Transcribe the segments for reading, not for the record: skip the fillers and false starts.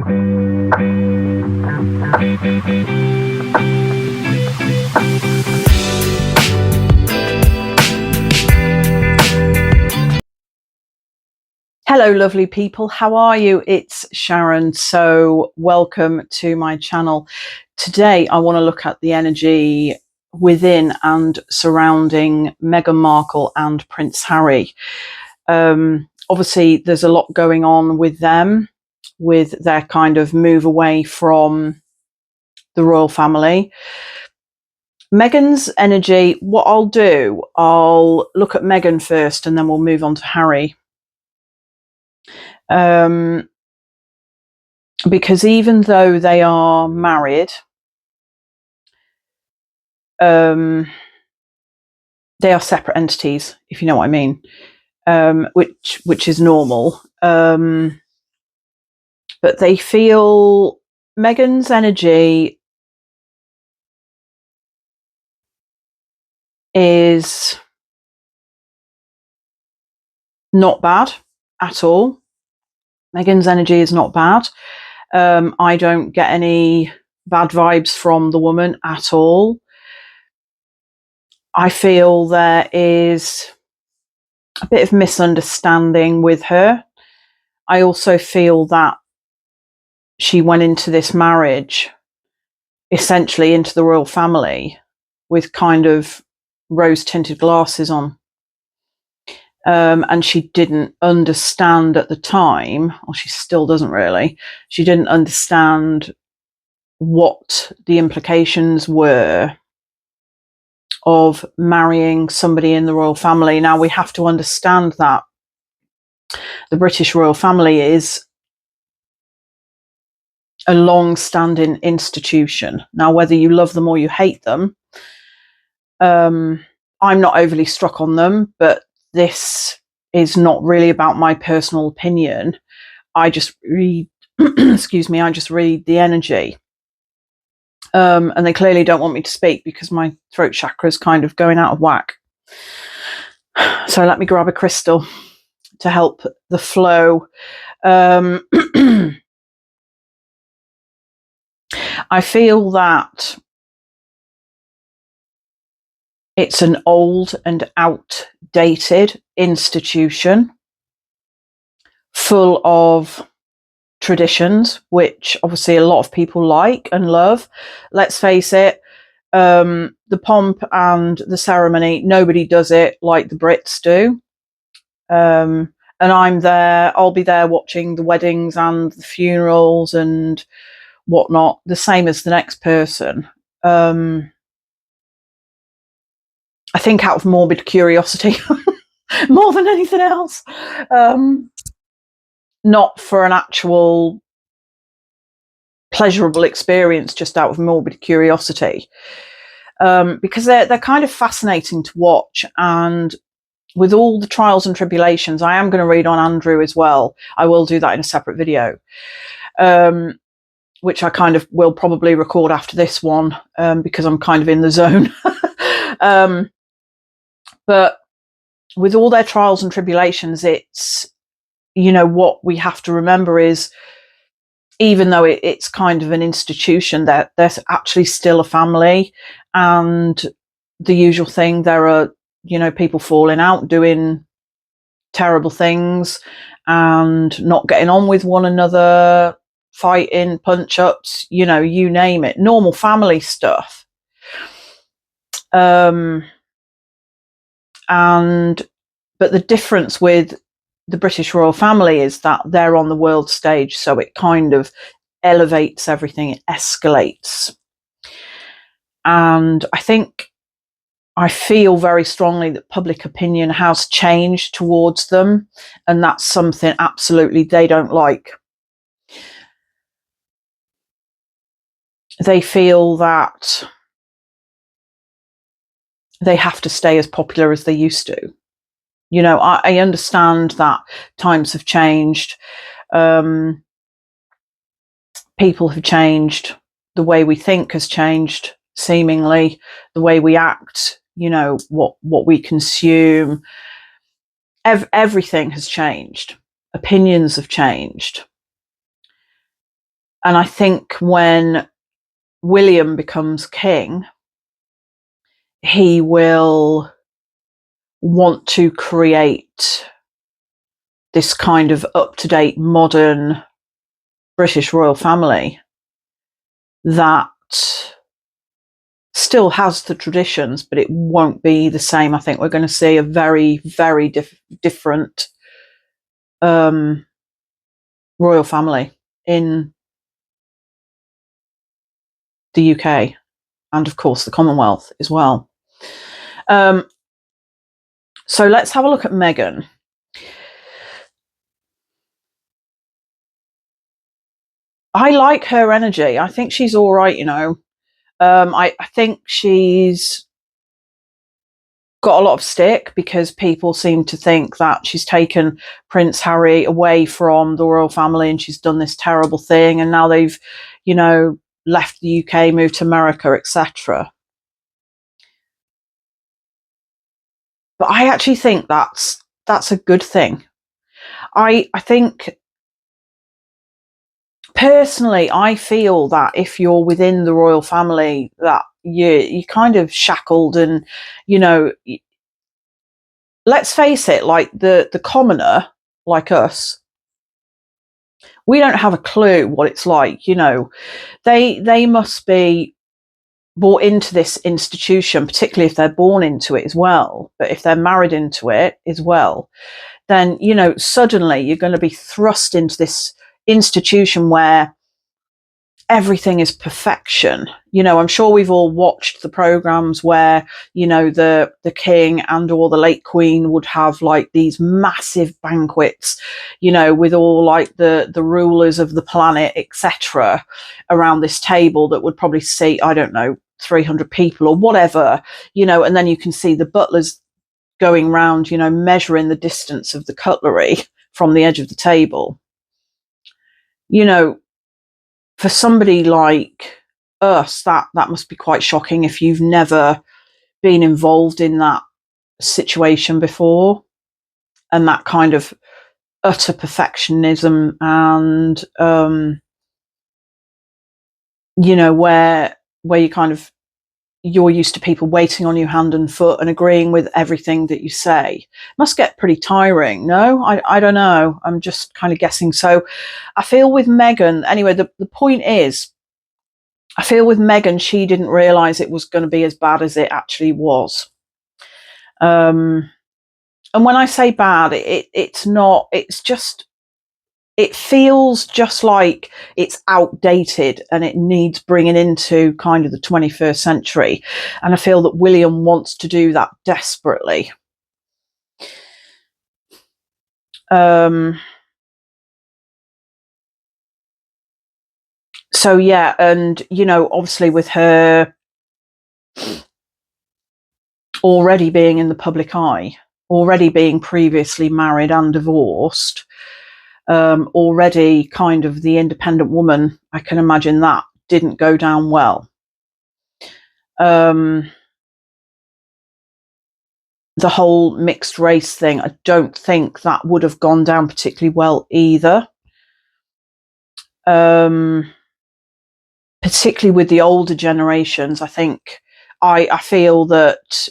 Hello lovely people, how are you? It's Sharon. So welcome to my channel. Today I want to look at the energy within and surrounding Meghan Markle and Prince Harry. Obviously there's a lot going on with them, with their kind of move away from the royal family. Meghan's energy, what I'll do, I'll look at Meghan first and then we'll move on to Harry. Because even though they are married, they are separate entities, if you know what I mean, which is normal. But they feel Meghan's energy is not bad at all. Meghan's energy is not bad. I don't get any bad vibes from the woman at all. I feel there is a bit of misunderstanding with her. I also feel that she went into this marriage, essentially into the royal family, with kind of rose-tinted glasses on. And she didn't understand at the time, or she still doesn't really, she didn't understand what the implications were of marrying somebody in the royal family. Now, we have to understand that the British royal family is a long-standing institution. Now, whether you love them or you hate them, I'm not overly struck on them, but this is not really about my personal opinion. I just read, excuse me, I just read the energy. And they clearly don't want me to speak because my throat chakra is kind of going out of whack. So let me grab a crystal to help the flow. I feel that it's an old and outdated institution full of traditions, which obviously a lot of people like and love. Let's face it, the pomp and the ceremony, nobody does it like the Brits do. And I'll be there watching the weddings and the funerals and whatnot, the same as the next person. I think out of morbid curiosity more than anything else, not for an actual pleasurable experience, just out of morbid curiosity, because they're kind of fascinating to watch. And with all the trials and tribulations, I am going to read on Andrew as well. I will do that in a separate video, which I kind of will probably record after this one, because I'm kind of in the zone. But with all their trials and tribulations, it's, you know, what we have to remember is, even though it's kind of an institution, that there's actually still a family. And the usual thing, there are, you know, people falling out, doing terrible things and not getting on with one another, fighting, punch ups, you know, you name it, normal family stuff. But the difference with the British royal family is that they're on the world stage, so it kind of elevates everything, it escalates. And I feel very strongly that public opinion has changed towards them, and that's something absolutely they don't like. They feel that they have to stay as popular as they used to. You know, I understand that times have changed. People have changed. The way we think has changed, seemingly. The way we act, you know, what we consume. Everything has changed. Opinions have changed. And I think when William becomes king, he will want to create this kind of up-to-date, modern British royal family that still has the traditions, but it won't be the same. I think we're going to see a very, very different royal family in the UK and, of course, the Commonwealth as well. So let's have a look at Meghan. I like her energy. I think she's all right, you know. I think she's got a lot of stick because people seem to think that she's taken Prince Harry away from the royal family and she's done this terrible thing, and now they've, you know, left the UK, moved to America, etc. But I actually think that's a good thing. I think personally, I feel that if you're within the royal family, that you kind of shackled, and you know, let's face it, like the commoner, like us, we don't have a clue what it's like. You know, they must be brought into this institution, particularly if they're born into it as well. But if they're married into it as well, then, you know, suddenly you're going to be thrust into this institution where everything is perfection. You know, I'm sure we've all watched the programs where, you know, the king and or the late queen would have like these massive banquets, you know, with all like the rulers of the planet, etc., around this table that would probably seat, I don't know, 300 people or whatever, you know, and then you can see the butlers going round, you know, measuring the distance of the cutlery from the edge of the table. You know, for somebody like us, that must be quite shocking if you've never been involved in that situation before, and that kind of utter perfectionism, and you know, where you kind of, you're used to people waiting on you hand and foot and agreeing with everything that you say. It must get pretty tiring. No, I don't know. I'm just kind of guessing. So I feel with Meghan, anyway, the point is, I feel with Meghan, she didn't realise it was going to be as bad as it actually was. And when I say bad, it's not, it's just, it feels just like it's outdated and it needs bringing into kind of the 21st century. And I feel that William wants to do that desperately. So yeah, and you know, obviously with her already being in the public eye, already being previously married and divorced, already kind of the independent woman, I can imagine that didn't go down well. The whole mixed race thing, I don't think that would have gone down particularly well either. Particularly with the older generations, I think I feel that,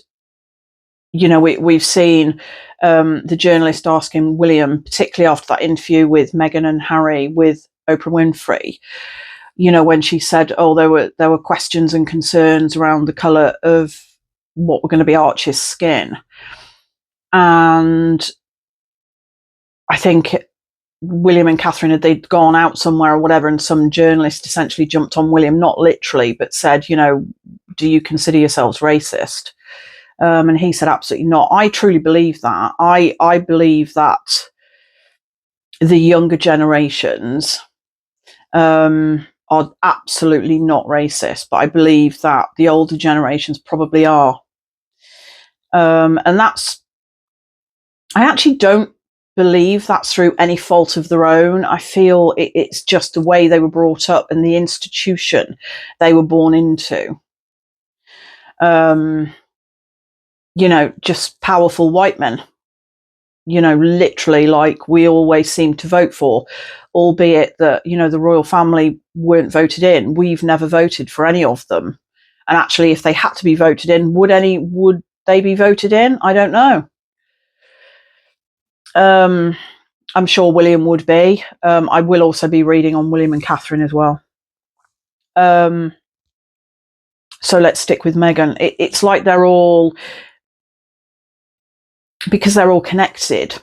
you know, we've seen the journalist asking William, particularly after that interview with Meghan and Harry with Oprah Winfrey, you know, when she said, oh, there were questions and concerns around the colour of what were going to be Archie's skin. And I think William and Catherine, they'd gone out somewhere or whatever, and some journalist essentially jumped on William, not literally, but said, you know, do you consider yourselves racist? And he said, absolutely not. I truly believe that. I believe that the younger generations are absolutely not racist, but I believe that the older generations probably are. And that's, I actually don't believe that's through any fault of their own. I feel it's just the way they were brought up and the institution they were born into. You know, just powerful white men. literally like we always seem to vote for, albeit that, the royal family weren't voted in. We've never voted for any of them. And actually, if they had to be voted in, would they be voted in? I don't know. I'm sure William would be. I will also be reading on William and Catherine as well. So let's stick with Meghan. It's like they're all, because they're all connected,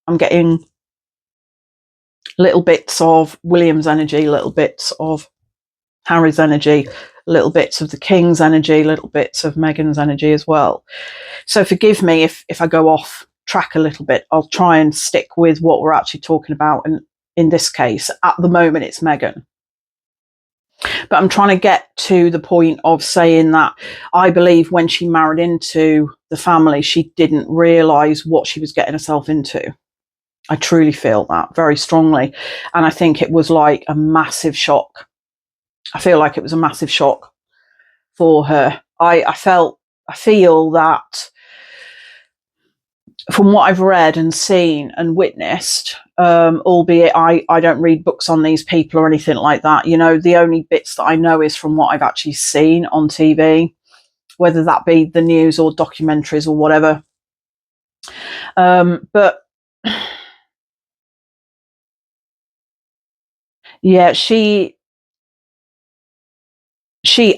I'm getting little bits of William's energy, little bits of Harry's energy, little bits of the King's energy, little bits of Meghan's energy as well. So forgive me if I go off track a little bit. I'll try and stick with what we're actually talking about. And in this case, at the moment, it's Meghan. But I'm trying to get to the point of saying that I believe when she married into the family, she didn't realise what she was getting herself into. I truly feel that very strongly. And I think it was like a massive shock. I feel like it was a massive shock for her. I feel that from what I've read and seen and witnessed, albeit I don't read books on these people or anything like that, the only bits that I know is from what I've actually seen on TV, whether that be the news or documentaries or whatever. But yeah, she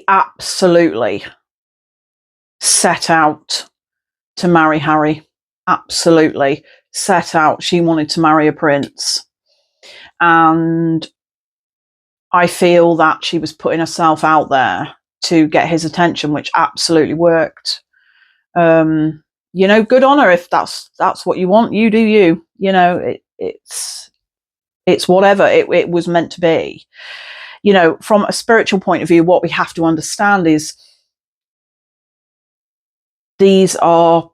absolutely set out to marry Harry. Absolutely set out. She wanted to marry a prince. And I feel that she was putting herself out there to get his attention, which absolutely worked. Good on her. If that's what you want, you do you. It's whatever it was meant to be. From a spiritual point of view, what we have to understand is these are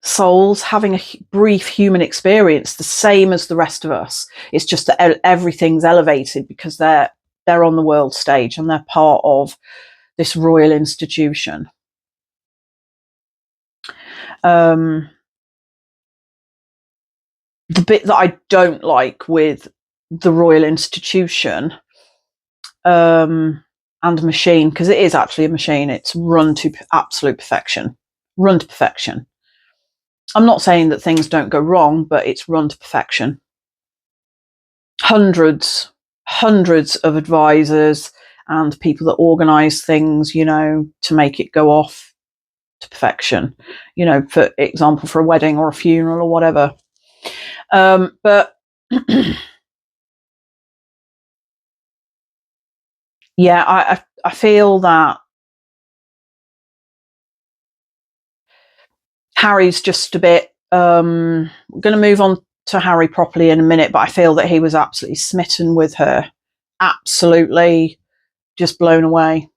souls having a brief human experience, the same as the rest of us. It's just that everything's elevated because they're on the world stage and they're part of this royal institution. The bit that I don't like with the royal institution and machine, because it is actually a machine, it's run to absolute perfection. I'm not saying that things don't go wrong, but it's run to perfection. Hundreds of advisors and people that organise things, to make it go off to perfection. For example, for a wedding or a funeral or whatever. But yeah, I feel that Harry's just a bit. We're going to move on to Harry properly in a minute, but I feel that he was absolutely smitten with her, absolutely just blown away.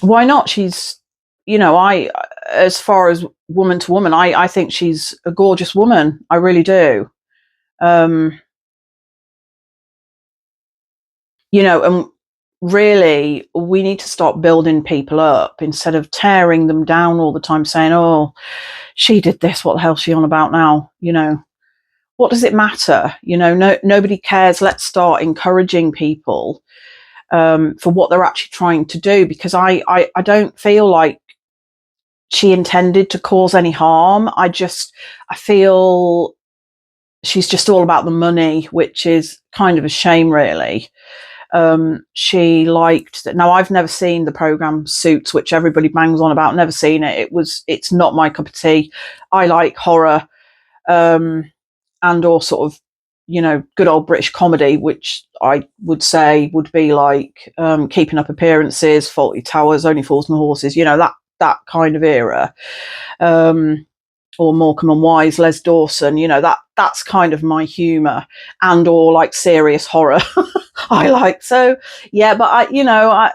Why not? She's, as far as woman to woman, I think she's a gorgeous woman. I really do. And really, we need to stop building people up instead of tearing them down all the time, saying, oh, she did this, what the hell's she on about now? What does it matter? Nobody cares. Let's start encouraging people for what they're actually trying to do, because I don't feel like she intended to cause any harm. I feel she's just all about the money, which is kind of a shame, really. She liked that. Now, I've never seen the program Suits, which everybody bangs on about. Never seen it. It's not my cup of tea. I like horror, and or sort of, good old British comedy, which I would say would be like Keeping Up Appearances, Fawlty Towers, Only Fools and Horses, that kind of era. Or Morecambe and Wise, Les Dawson, that's kind of my humour, and or like serious horror. I like. So yeah, but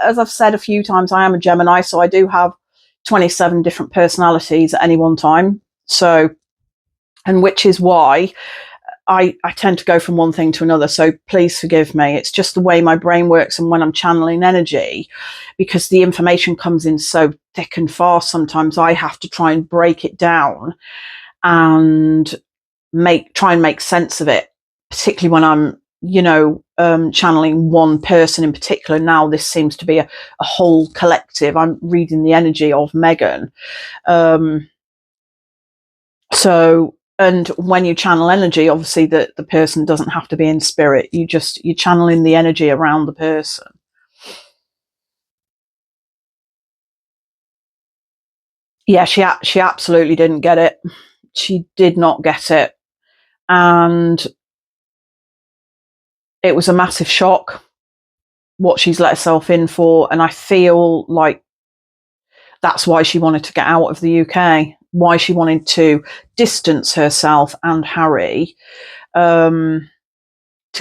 as I've said a few times, I am a Gemini, so I do have 27 different personalities at any one time. So, and which is why I tend to go from one thing to another, so please forgive me. It's just the way my brain works, and when I'm channeling energy, because the information comes in so thick and fast, sometimes I have to try and break it down and try and make sense of it, particularly when I'm, channeling one person in particular. Now this seems to be a whole collective. I'm reading the energy of Meghan. And when you channel energy, obviously the person doesn't have to be in spirit. You're channeling the energy around the person. Yeah, she absolutely didn't get it. She did not get it. And it was a massive shock what she's let herself in for. And I feel like that's why she wanted to get out of the UK, why she wanted to distance herself and Harry, to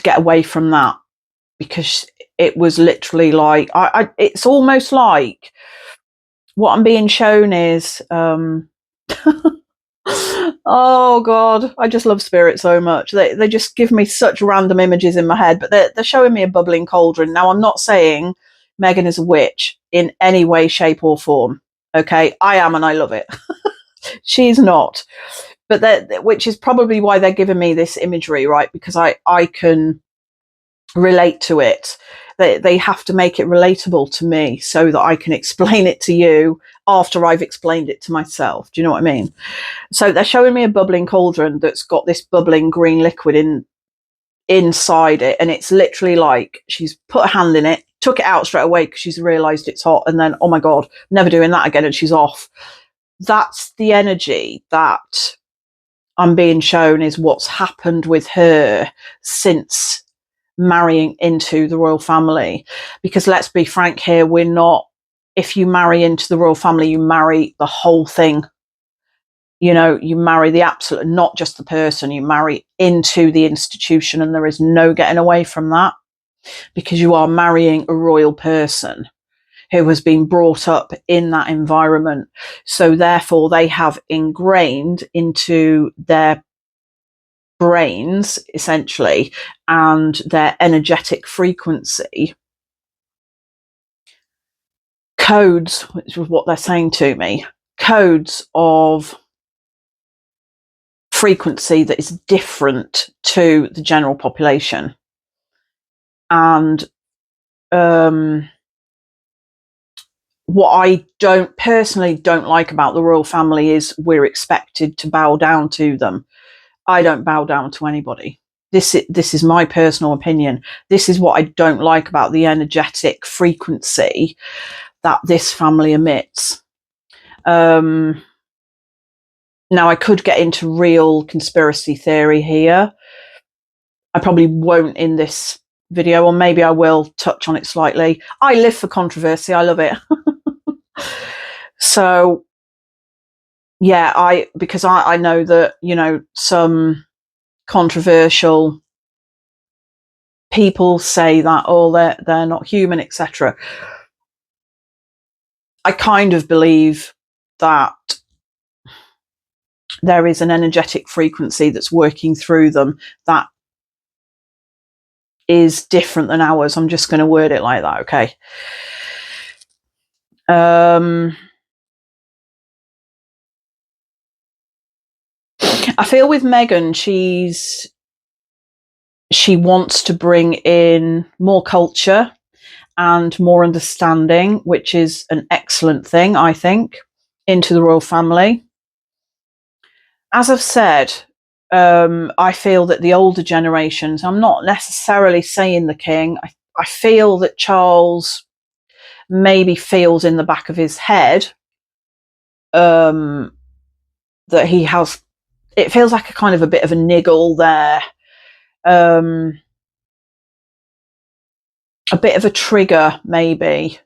get away from that, because it was literally like, it's almost like what I'm being shown is, oh God, I just love spirit so much. They just give me such random images in my head, but they're showing me a bubbling cauldron. Now, I'm not saying Meghan is a witch in any way, shape, or form. Okay, I am, and I love it. She's not, but which is probably why they're giving me this imagery, right? Because I can relate to it. They have to make it relatable to me so that I can explain it to you after I've explained it to myself. Do you know what I mean? So they're showing me a bubbling cauldron that's got this bubbling green liquid inside it, and it's literally like she's put a hand in it, took it out straight away because she's realised it's hot, and then, oh my God, never doing that again, and she's off. That's the energy that I'm being shown is what's happened with her since marrying into the royal family. Because let's be frank here, we're not, if you marry into the royal family, you marry the whole thing. You marry the absolute, not just the person, you marry into the institution, and there is no getting away from that, because you are marrying a royal person who has been brought up in that environment. So therefore they have ingrained into their brains, essentially, and their energetic frequency codes, which is what they're saying to me, codes of frequency that is different to the general population. And what I personally don't like about the royal family is we're expected to bow down to them. I don't bow down to anybody. This is my personal opinion. This is what I don't like about the energetic frequency that this family emits. Now, I could get into real conspiracy theory here. I probably won't in this video, or maybe I will touch on it slightly. I live for controversy. I love it. So, yeah, because I know that, some controversial people say that, oh, they're not human, etc. I kind of believe that there is an energetic frequency that's working through them that is different than ours. I'm just going to word it like that, okay? I feel with Meghan, she wants to bring in more culture and more understanding, which is an excellent thing, I think, into the royal family. As I've said, I feel that the older generations, I'm not necessarily saying the king, I feel that Charles maybe feels in the back of his head that he has, it feels like a kind of a bit of a niggle there, a bit of a trigger maybe,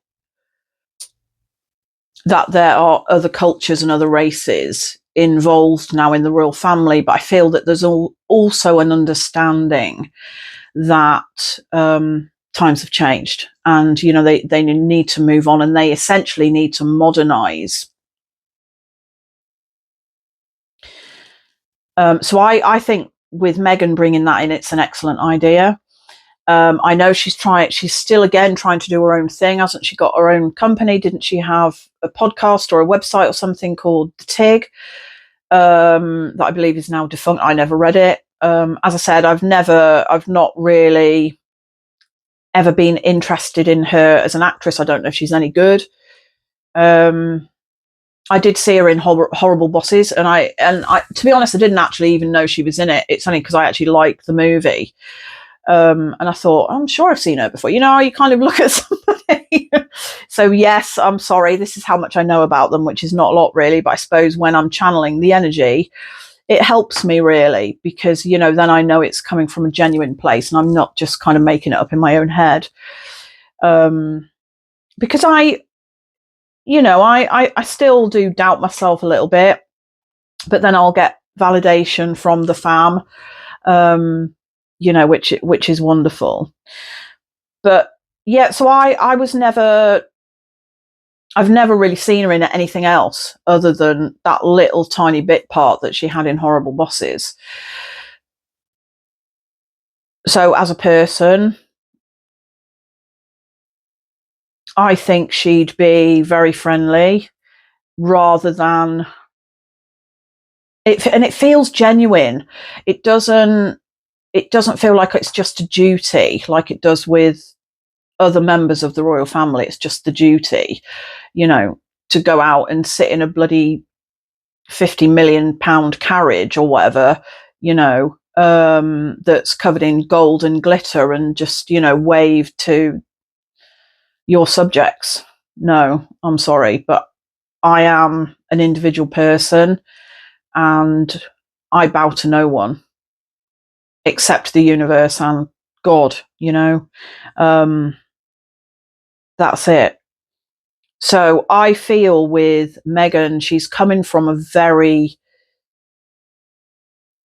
that there are other cultures and other races involved now in the royal family. But I feel that there's also an understanding that times have changed, and they need to move on, and they essentially need to modernize. So I think with Meghan bringing that in, it's an excellent idea. I know she's still again trying to do her own thing. Hasn't she got her own company? Didn't she have a podcast or a website or something called The Tig, that I believe is now defunct? I never read it. As I said, I've not really ever been interested in her as an actress. I don't know if she's any good. I did see her in Horrible Bosses, and I, to be honest, I didn't actually even know she was in it. It's only because I actually like the movie. And I thought, I'm sure I've seen her before. You know, you kind of look at somebody. So yes, I'm sorry. This is how much I know about them, which is not a lot really. But I suppose when I'm channeling the energy, it helps me really, because, you know, then I know it's coming from a genuine place and I'm not just kind of making it up in my own head. Because I still do doubt myself a little bit, but then I'll get validation from the fam. You know, which is wonderful. But yeah, so I've never really seen her in anything else other than that little tiny bit part that she had in Horrible Bosses. So as a person, I think she'd be very friendly, rather than it, and it feels genuine. It doesn't feel like it's just a duty like it does with other members of the royal family. It's just the duty, you know, to go out and sit in a bloody £50 million carriage or whatever, you know, that's covered in gold and glitter, and just, you know, wave to your subjects. No, I'm sorry, but I am an individual person and I bow to no one except the universe and God, you know. That's it. So I feel with Meghan, she's coming from a very,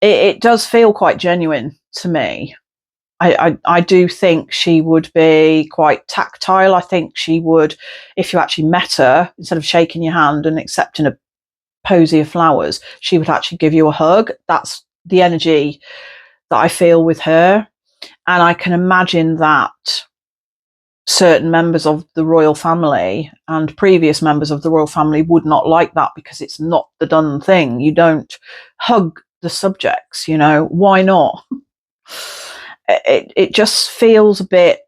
it does feel quite genuine to me. I do think she would be quite tactile. I think she would, if you actually met her, instead of shaking your hand and accepting a posy of flowers, she would actually give you a hug. That's the energy that I feel with her. And I can imagine that certain members of the royal family and previous members of the royal family would not like that, because it's not the done thing. You don't hug the subjects, you know, why not? It just feels a bit,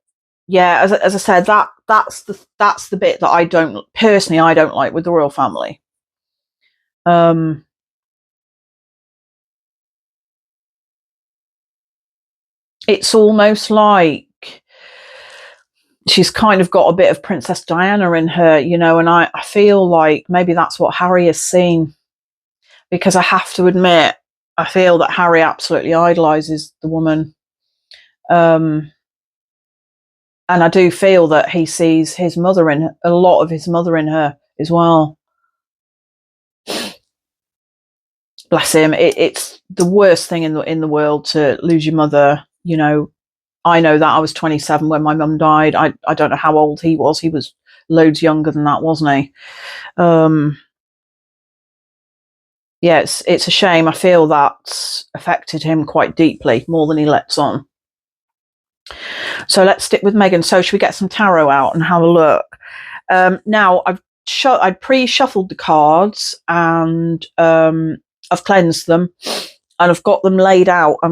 yeah, as I said, that's the bit that I don't like with the royal family. It's almost like she's kind of got a bit of Princess Diana in her, you know, and I feel like maybe that's what Harry has seen, because I have to admit, I feel that Harry absolutely idolises the woman. And I do feel that he sees his mother in a lot of his mother in her as well. Bless him. It's the worst thing in the world to lose your mother. You know, I know that I was 27 when my mum died. I don't know how old he was. He was loads younger than that, wasn't he? Yeah, it's a shame. I feel that's affected him quite deeply, more than he lets on. So let's stick with Meghan. So should we get some tarot out and have a look? Now I've pre-shuffled the cards, and I've cleansed them and I've got them laid out. I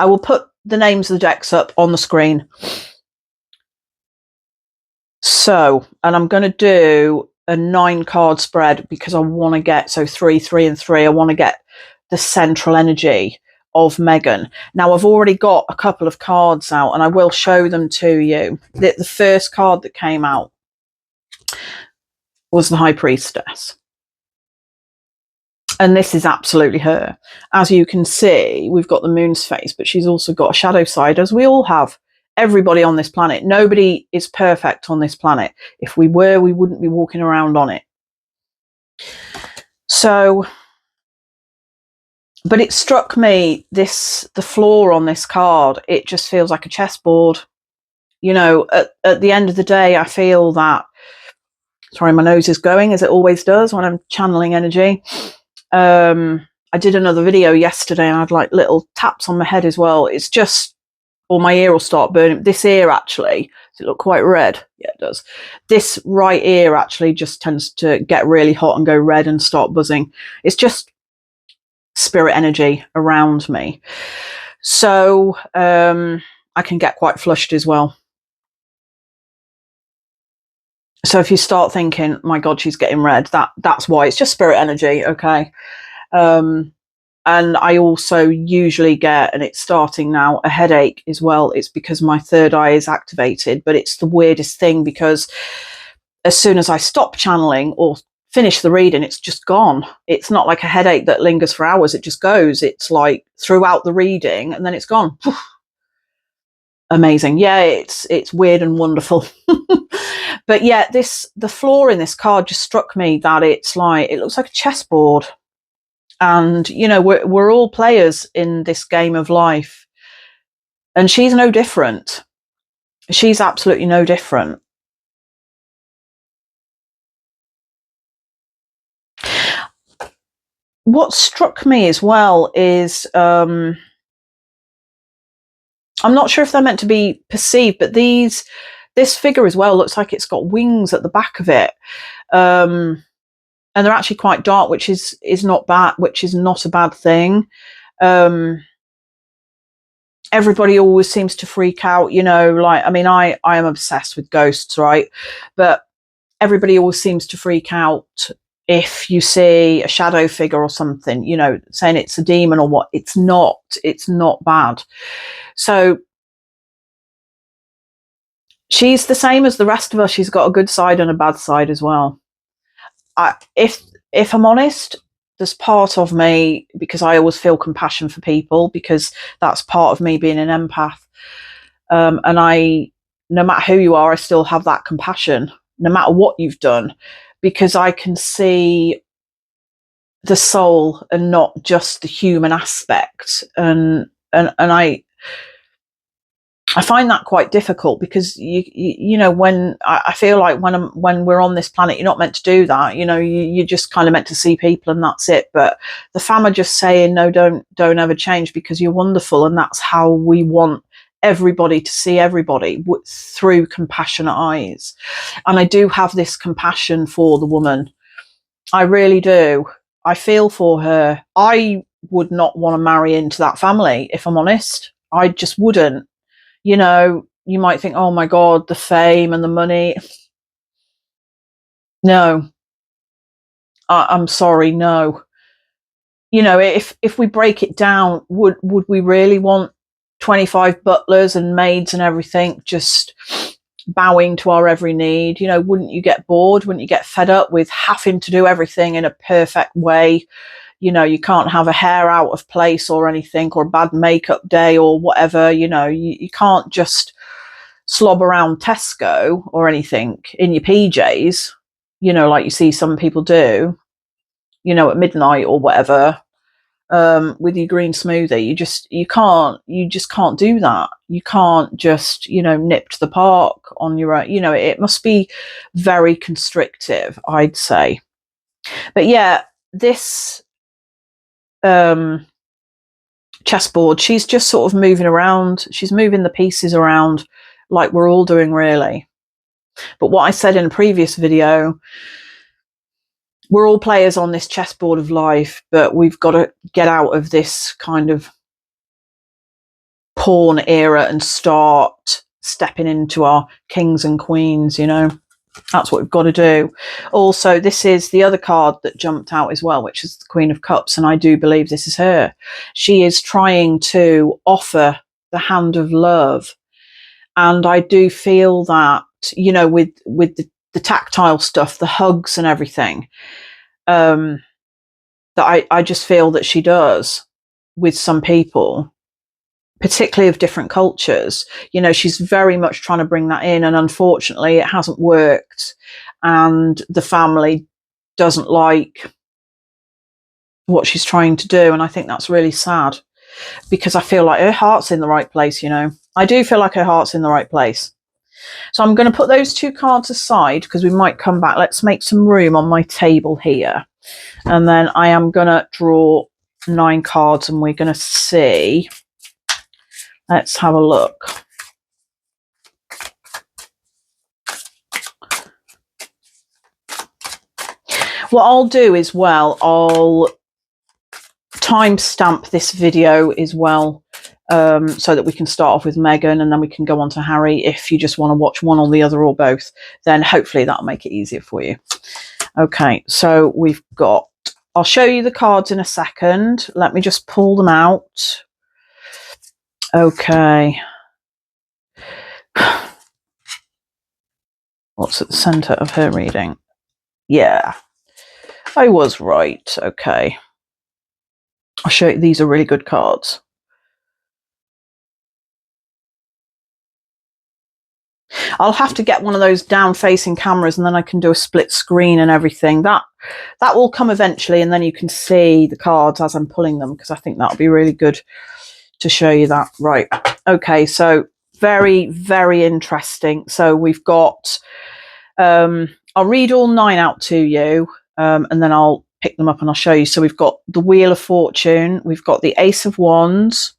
will put the names of the decks up on the screen. So, and I'm going to do a 9-card spread, because I want to get, so 3, 3 and 3, I want to get the central energy of Meghan. Now, I've already got a couple of cards out and I will show them to you. The first card that came out was the High Priestess. And this is absolutely her. As you can see, we've got the moon's face, but she's also got a shadow side, as we all have. Everybody on this planet. Nobody is perfect on this planet. If we were, we wouldn't be walking around on it. So, but it struck me, the floor on this card, it just feels like a chessboard. You know, at the end of the day, I feel that, sorry, my nose is going, as it always does when I'm channeling energy. I did another video yesterday and I had like little taps on my head as well. It's just, or my ear will start burning. This ear actually, does it look quite red? Yeah, it does. This right ear actually just tends to get really hot and go red and start buzzing. It's just spirit energy around me. So I can get quite flushed as well. So if you start thinking, my God, she's getting red, that's why. It's just spirit energy, okay? And I also usually get, and it's starting now, a headache as well. It's because my third eye is activated, but it's the weirdest thing because as soon as I stop channeling or finish the reading, it's just gone. It's not like a headache that lingers for hours. It just goes. It's like throughout the reading and then it's gone. Amazing. Yeah, it's weird and wonderful. But yeah, the floor in this card just struck me that it's like, it looks like a chessboard. And, you know, we're all players in this game of life. And she's no different. She's absolutely no different. What struck me as well is, I'm not sure if they're meant to be perceived, but this figure as well looks like it's got wings at the back of it. And they're actually quite dark, which is not bad, which is not a bad thing. Everybody always seems to freak out, you know, like, I mean, I am obsessed with ghosts, right? But everybody always seems to freak out if you see a shadow figure or something, you know, saying it's a demon or what. It's not bad. So she's the same as the rest of us. She's got a good side and a bad side as well. If I'm honest, there's part of me, because I always feel compassion for people, because that's part of me being an empath. And no matter who you are, I still have that compassion, no matter what you've done, because I can see the soul and not just the human aspect. And I find that quite difficult, because you know, when I feel like when we're on this planet, you're not meant to do that. You know, you're just kind of meant to see people and that's it. But the fam are just saying, no, don't ever change, because you're wonderful, and that's how we want everybody to see everybody, through compassionate eyes. And I do have this compassion for the woman. I really do. I feel for her. I would not want to marry into that family, if I'm honest. I just wouldn't. You know, you might think, oh my God, the fame and the money. No, I'm sorry, no. You know, if we break it down, would we really want 25 butlers and maids and everything just bowing to our every need? You know, wouldn't you get bored? Wouldn't you get fed up with having to do everything in a perfect way? You know, you can't have a hair out of place or anything, or a bad makeup day or whatever. You know, you can't just slob around Tesco or anything in your PJs, you know, like you see some people do, you know, at midnight or whatever, with your green smoothie. You just can't do that. You can't just, you know, nip to the park on your own. You know, it must be very constrictive, I'd say. But yeah, this chessboard, she's just sort of moving around. She's moving the pieces around like we're all doing, really. But what I said in a previous video, we're all players on this chessboard of life, but we've got to get out of this kind of pawn era and start stepping into our kings and queens, you know. That's what we've got to do. Also, this is the other card that jumped out as well, which is the Queen of Cups, and I do believe this is her. She is trying to offer the hand of love, and I do feel that, you know, with the tactile stuff, the hugs and everything, that I just feel that she does with some people, particularly of different cultures. You know, she's very much trying to bring that in, and unfortunately it hasn't worked, and the family doesn't like what she's trying to do, and I think that's really sad, because I feel like her heart's in the right place, you know. I do feel like her heart's in the right place. So I'm going to put those two cards aside, because we might come back. Let's make some room on my table here, and then I am going to draw 9 cards and we're going to see. Let's have a look. What I'll do as well, I'll timestamp this video as well, so that we can start off with Meghan and then we can go on to Harry. If you just want to watch one or the other or both, then hopefully that'll make it easier for you. Okay, so we've got, I'll show you the cards in a second. Let me just pull them out. Okay. What's at the centre of her reading? Yeah, I was right. Okay. I'll show you, these are really good cards. I'll have to get one of those down-facing cameras and then I can do a split screen and everything. That will come eventually, and then you can see the cards as I'm pulling them, because I think that'll be really good to show you that. Right. Okay, so very, very interesting. So we've got, I'll read all 9 out to you, and then I'll pick them up and I'll show you. So we've got the Wheel of Fortune, we've got the Ace of Wands,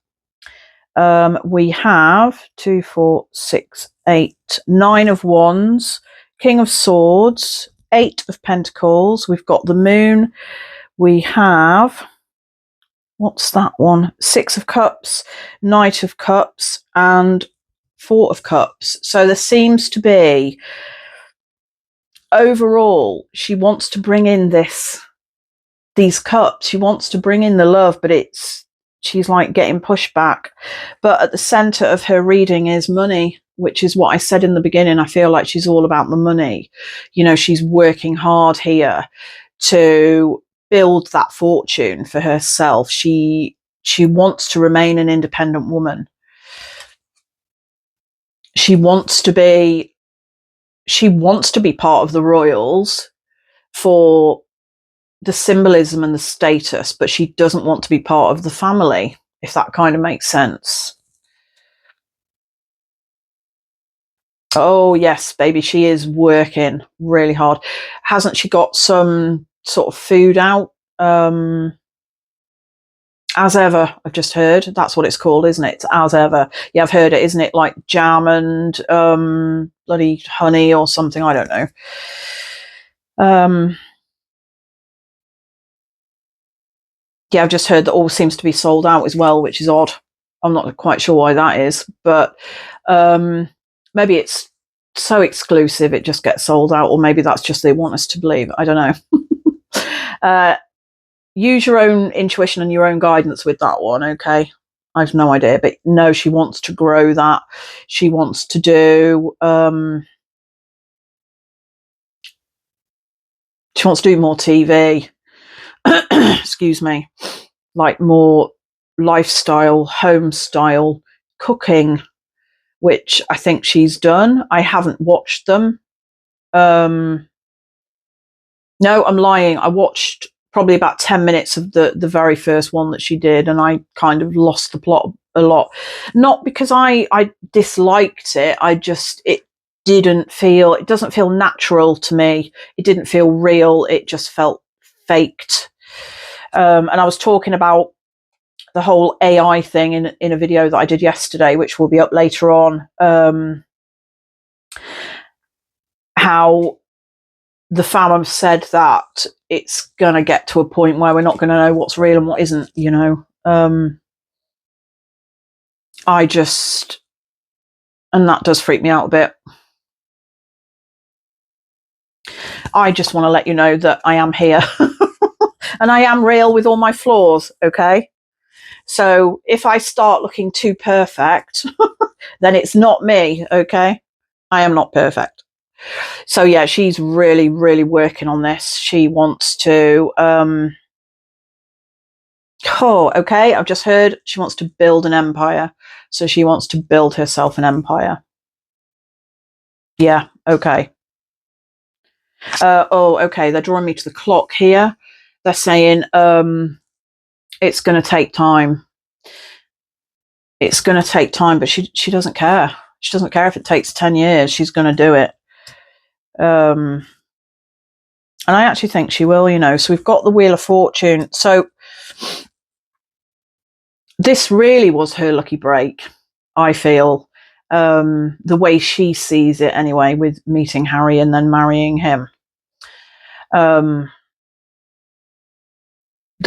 we have 2, 4, 6, 8, 9 of Wands, King of Swords, 8 of Pentacles, we've got the Moon, we have, what's that one? 6 of Cups, Knight of Cups, and 4 of Cups. So there seems to be, overall, she wants to bring in these cups. She wants to bring in the love, but she's like getting pushed back. But at the center of her reading is money, which is what I said in the beginning. I feel like she's all about the money. You know, she's working hard here to build that fortune for herself. She wants to remain an independent woman. She wants to be part of the royals for the symbolism and the status, but she doesn't want to be part of the family, if that kind of makes sense. Oh yes, baby, she is working really hard. Hasn't she got some sort of food out? As ever, I've just heard. That's what it's called, isn't it? It's as ever. Yeah, I've heard it, isn't it? Like jam and bloody honey or something. I don't know. Yeah, I've just heard that all seems to be sold out as well, which is odd. I'm not quite sure why that is, but maybe it's so exclusive it just gets sold out, or maybe that's just they want us to believe. I don't know. Use your own intuition and your own guidance with that one, okay? I've no idea, but no, she wants to grow that. She wants to do more TV. Excuse me. Like more lifestyle, home style cooking, which I think she's done. I haven't watched them. No, I'm lying. I watched probably about 10 minutes of the very first one that she did, and I kind of lost the plot a lot. Not because I disliked it, it doesn't feel natural to me. It didn't feel real. It just felt faked. And I was talking about the whole AI thing in a video that I did yesterday, which will be up later on. How the fam said that it's going to get to a point where we're not going to know what's real and what isn't, you know. And that does freak me out a bit. I just want to let you know that I am here and I am real with all my flaws, okay? So if I start looking too perfect, then it's not me, okay? I am not perfect. So yeah, she's really, really working on this. She wants to, okay, I've just heard she wants to build an empire. So she wants to build herself an empire. Yeah, okay. Okay, they're drawing me to the clock here. They're saying it's going to take time. It's going to take time, but she doesn't care. She doesn't care if it takes 10 years. She's going to do it. And I actually think she will, you know. So we've got the Wheel of Fortune. So this really was her lucky break, I feel. The way she sees it anyway, with meeting Harry and then marrying him. The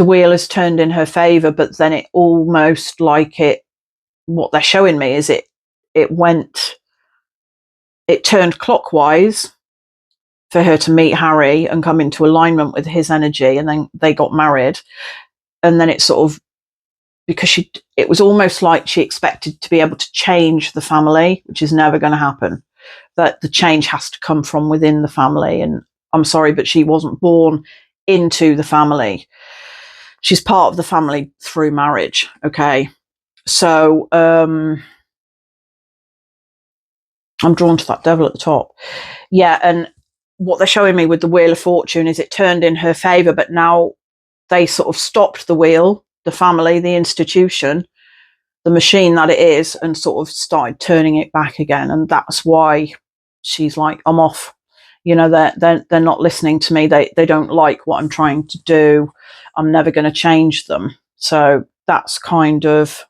wheel has turned in her favour, but then it almost like what they're showing me is it turned clockwise for her to meet Harry and come into alignment with his energy, and then they got married. And then it sort of, because it was almost like she expected to be able to change the family, which is never going to happen. That the change has to come from within the family. And I'm sorry, but she wasn't born into the family. She's part of the family through marriage. Okay. So, I'm drawn to that devil at the top. Yeah. And what they're showing me with the Wheel of Fortune is it turned in her favour, but now they sort of stopped the wheel, the family, the institution, the machine that it is, and sort of started turning it back again. And that's why she's like, I'm off. You know, they're not listening to me. They don't like what I'm trying to do. I'm never going to change them. So that's kind of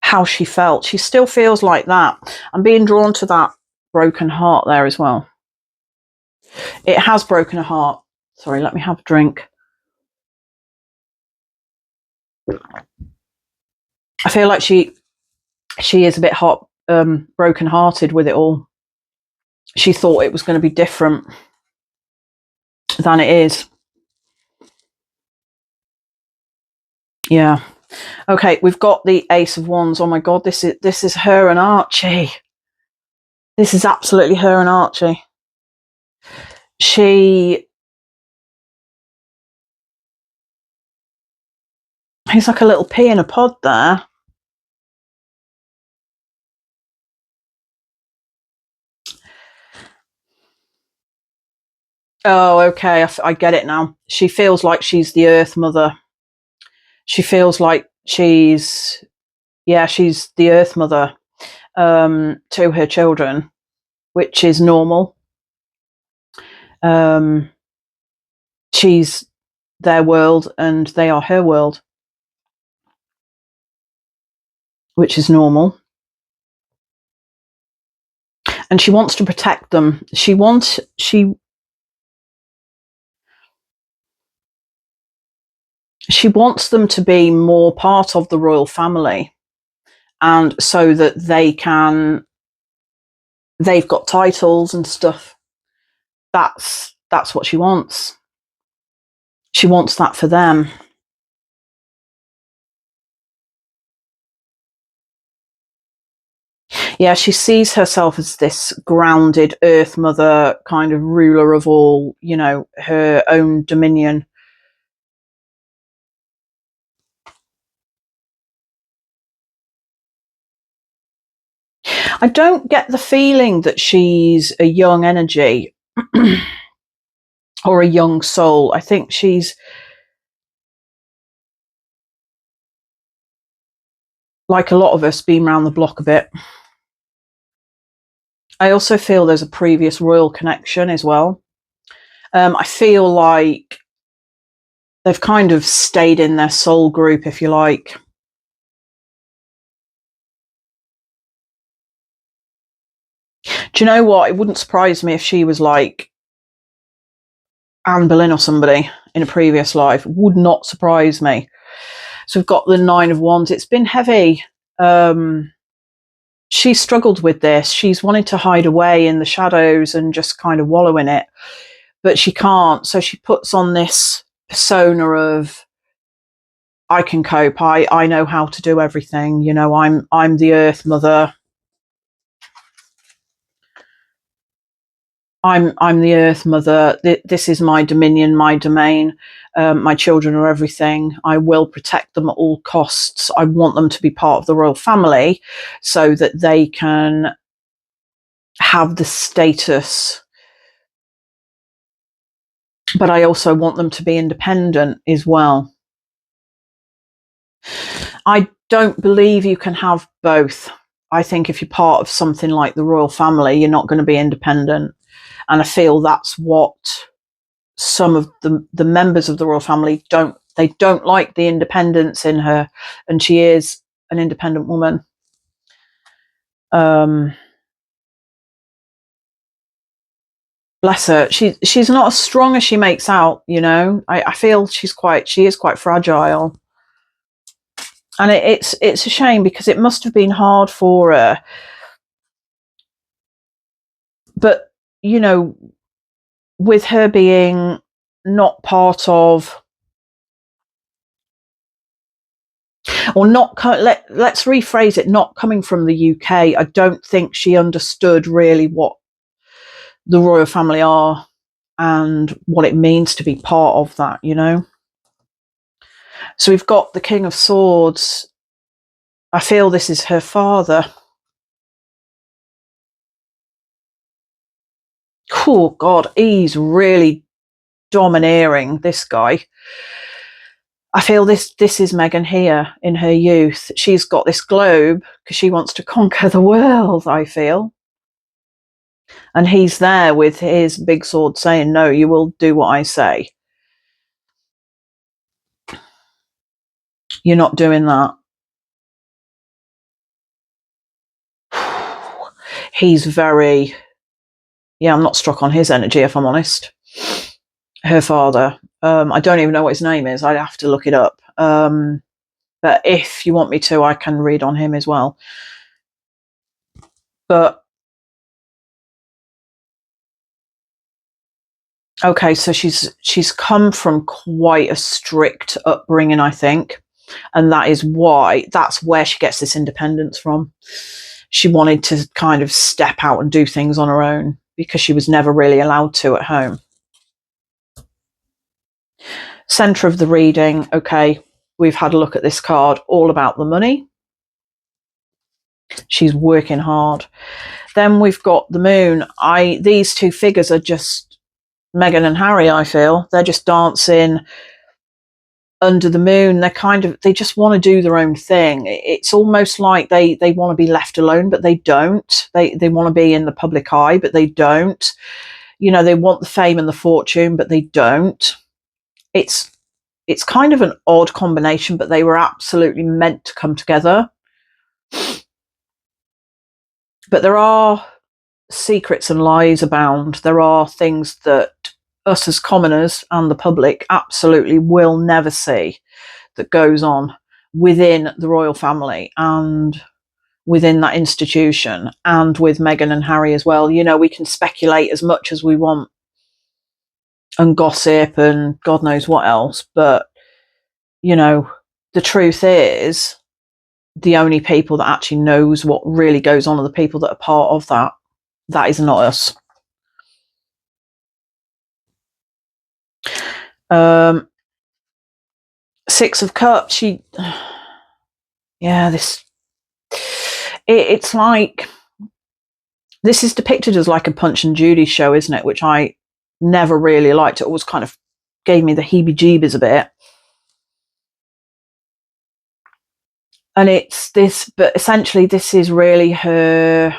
how she felt. She still feels like that. I'm being drawn to that broken heart there as well. It has broken her heart. Sorry, let me have a drink. I feel like she is a bit broken hearted with it all. She thought it was going to be different than it is. Yeah. Okay, we've got the Ace of Wands. Oh my God, this is her and Archie. This is absolutely her and Archie. He's like a little pea in a pod there. Oh, okay, I get it now. She feels like she's the Earth Mother. She feels like she's the Earth Mother to her children, which is normal. She's their world and they are her world, which is normal. And she wants to protect them. She wants them to be more part of the royal family, and so that they've got titles and stuff. That's what she wants. She wants that for them. Yeah, she sees herself as this grounded Earth Mother, kind of ruler of all, you know, her own dominion. I don't get the feeling that she's a young energy or a young soul. I think she's like a lot of us, been around the block a bit. I also feel there's a previous royal connection as well. I feel like they've kind of stayed in their soul group, if you like. Do you know what? It wouldn't surprise me if she was like Anne Boleyn or somebody in a previous life. Would not surprise me. So we've got the Nine of Wands. It's been heavy. She struggled with this. She's wanted to hide away in the shadows and just kind of wallow in it, but she can't. So she puts on this persona of, I can cope. I know how to do everything. You know, I'm the Earth Mother. I'm the Earth Mother. This is my dominion, my domain. My children are everything. I will protect them at all costs. I want them to be part of the royal family so that they can have the status. But I also want them to be independent as well. I don't believe you can have both. I think if you're part of something like the royal family, you're not going to be independent. And I feel that's what some of the members of the royal family don't They don't like the independence in her, and she is an independent woman. Bless her. She's not as strong as she makes out, you know. I feel she is quite fragile. And it's a shame, because it must have been hard for her. But, you know, with her being not part of, or not, let's rephrase it, not coming from the UK, I don't think she understood really what the royal family are and what it means to be part of that, you know. So we've got the King of Swords. I feel this is her father. Oh God, he's really domineering, this guy. I feel this is Meghan here in her youth. She's got this globe because she wants to conquer the world, I feel. And he's there with his big sword saying, no, you will do what I say. You're not doing that. He's very, yeah, I'm not struck on his energy, if I'm honest. Her father. I don't even know what his name is. I'd have to look it up. But if you want me to, I can read on him as well. But okay, so she's come from quite a strict upbringing, I think, and that's where she gets this independence from. She wanted to kind of step out and do things on her own because she was never really allowed to at home. Centre of the reading, okay, we've had a look at this card, all about the money. She's working hard. Then we've got the moon. These two figures are just Meghan and Harry, I feel. They're just dancing under the moon. They just want to do their own thing. It's almost like they want to be left alone, but they don't. They want to be in the public eye, but they don't. You know, they want the fame and the fortune, but they don't. It's kind of an odd combination, but they were absolutely meant to come together. But there are secrets and lies abound. There are things that us as commoners and the public absolutely will never see that goes on within the royal family and within that institution, and with Meghan and Harry as well. You know, we can speculate as much as we want and gossip and God knows what else, but you know, the truth is, the only people that actually knows what really goes on are the people that are part of that. That is not us. Six of Cups. It's like, this is depicted as like a Punch and Judy show, isn't it? Which I never really liked. It always kind of gave me the heebie-jeebies a bit. And it's this, but essentially this is really her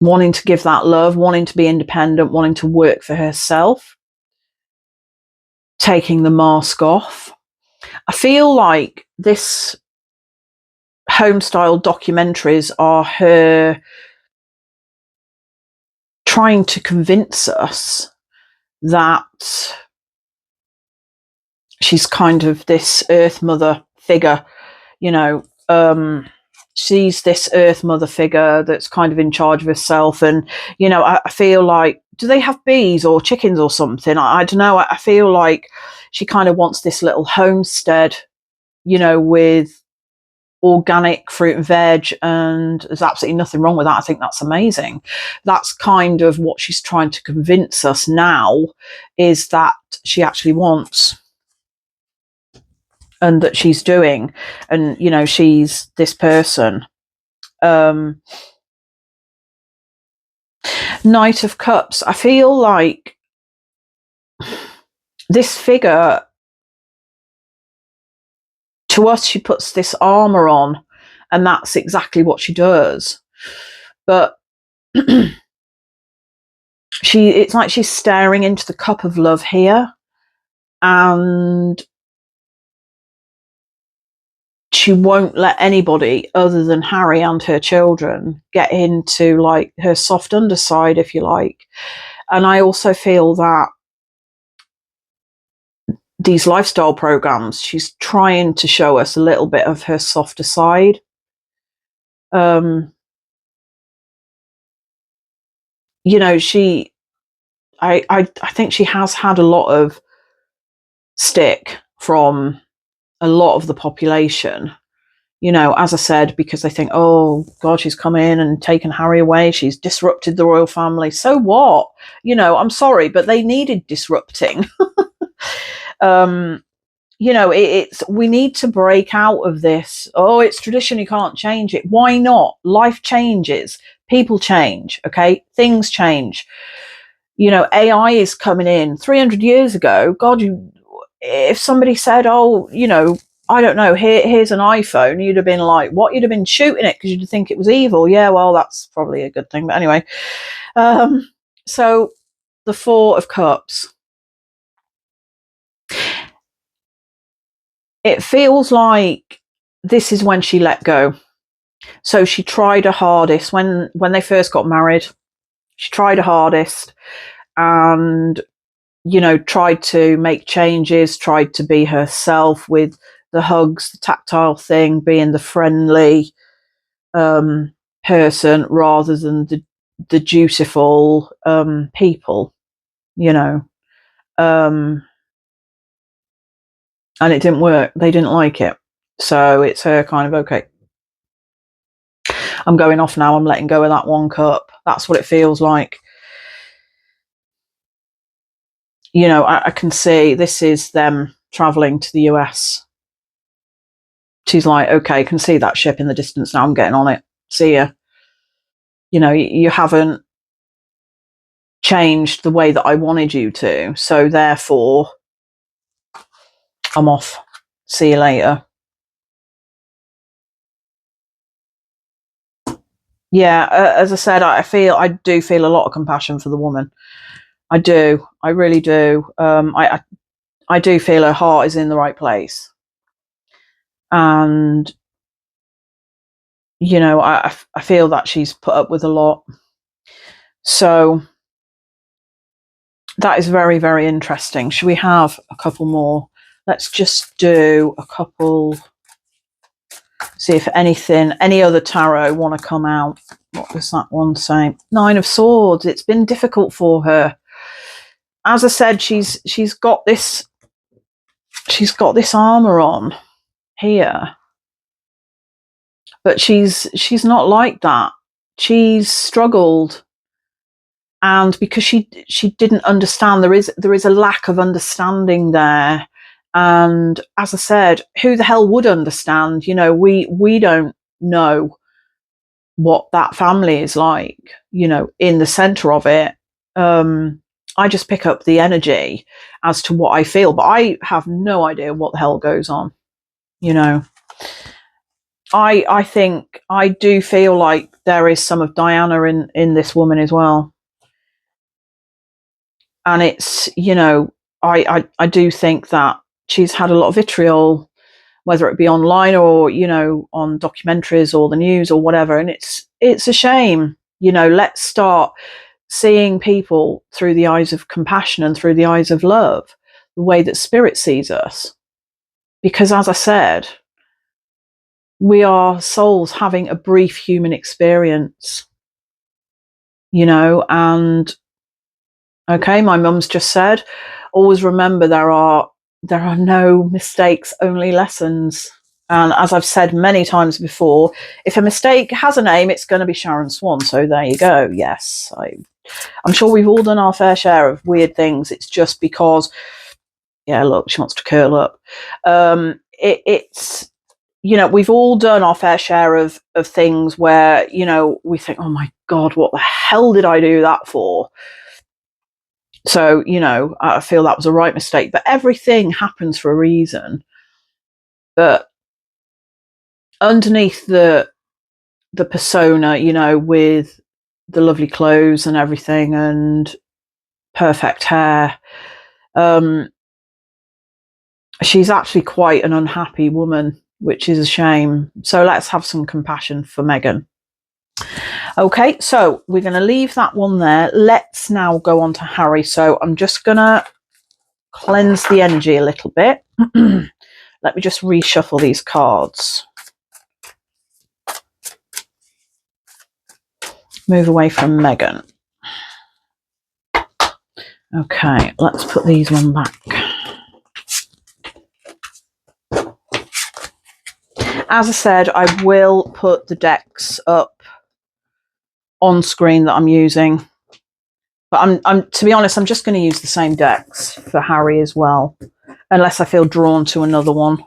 wanting to give that love, wanting to be independent, wanting to work for herself, taking the mask off. I feel like this home-style documentaries are her trying to convince us that she's kind of this Earth Mother figure, you know. She's this Earth Mother figure that's kind of in charge of herself. And, you know, I feel like, do they have bees or chickens or something? I don't know. I feel like she kind of wants this little homestead, you know, with organic fruit and veg, and there's absolutely nothing wrong with that. I think that's amazing. That's kind of what she's trying to convince us now, is that she actually wants, and that she's doing, and you know, she's this person. Knight of Cups. I feel like this figure, to us, she puts this armor on, and that's exactly what she does. But it's like she's staring into the cup of love here, and she won't let anybody other than Harry and her children get into like her soft underside, if you like. And I also feel that these lifestyle programs, she's trying to show us a little bit of her softer side. You know, I think she has had a lot of stick from a lot of the population, you know, as I said, because they think, oh God, she's come in and taken Harry away. She's disrupted the royal family. So what? You know, I'm sorry, but they needed disrupting. You know, it's we need to break out of this. Oh, it's tradition, you can't change it. Why not? Life changes, people change, okay? Things change. You know, AI is coming in 300 years ago. God, if somebody said, oh, you know, I don't know, here's an iPhone, you'd have been like, what? You'd have been shooting it because you'd think it was evil. Yeah, well, that's probably a good thing. But anyway, so the Four of Cups. It feels like this is when she let go. So she tried her hardest when they first got married. She tried her hardest and, you know, tried to make changes, tried to be herself with the hugs, the tactile thing, being the friendly person rather than the dutiful people, you know. And it didn't work. They didn't like it. So it's her kind of, okay, I'm going off now. I'm letting go of that one cup. That's what it feels like. You know, I can see this is them traveling to the US. She's like, okay, I can see that ship in the distance now. I'm getting on it. See ya. You know, you haven't changed the way that I wanted you to. So therefore, I'm off. See you later. Yeah, as I said, I do feel a lot of compassion for the woman. I do. I really do. I do feel her heart is in the right place. And, you know, I feel that she's put up with a lot. So that is very, very interesting. Should we have a couple more? Let's just do a couple. See if any other tarot want to come out. What does that one say? Nine of Swords. It's been difficult for her. As I said, she's got this armor on here, but she's not like that. She's struggled, and because she didn't understand, there is a lack of understanding there. And as I said, who the hell would understand? You know, we don't know what that family is like, you know, in the center of it. I just pick up the energy as to what I feel, but I have no idea what the hell goes on, you know. I think I do feel like there is some of Diana in this woman as well. And it's, you know, I do think that she's had a lot of vitriol, whether it be online or, you know, on documentaries or the news or whatever. And it's a shame. You know, let's start seeing people through the eyes of compassion and through the eyes of love, the way that spirit sees us. Because as I said, we are souls having a brief human experience, you know. And okay, my mum's just said, always remember there are no mistakes, only lessons. And as I've said many times before, if a mistake has a name, it's going to be Sharon Swan. So there you go. Yes, I'm sure we've all done our fair share of weird things. It's just because, yeah, look, she wants to curl up. It's, you know, we've all done our fair share of things where, you know, we think, oh my God, what the hell did I do that for? So, you know, I feel that was a right mistake, but everything happens for a reason. But underneath the persona, you know, with the lovely clothes and everything and perfect hair, she's actually quite an unhappy woman, which is a shame. So let's have some compassion for Meghan. Okay, so we're going to leave that one there. Let's now go on to Harry. So I'm just going to cleanse the energy a little bit. Let me just reshuffle these cards. Move away from Meghan. Okay, let's put these one back. As I said, I will put the decks up on screen that I'm using. But I'm to be honest, I'm just going to use the same decks for Harry as well, unless I feel drawn to another one.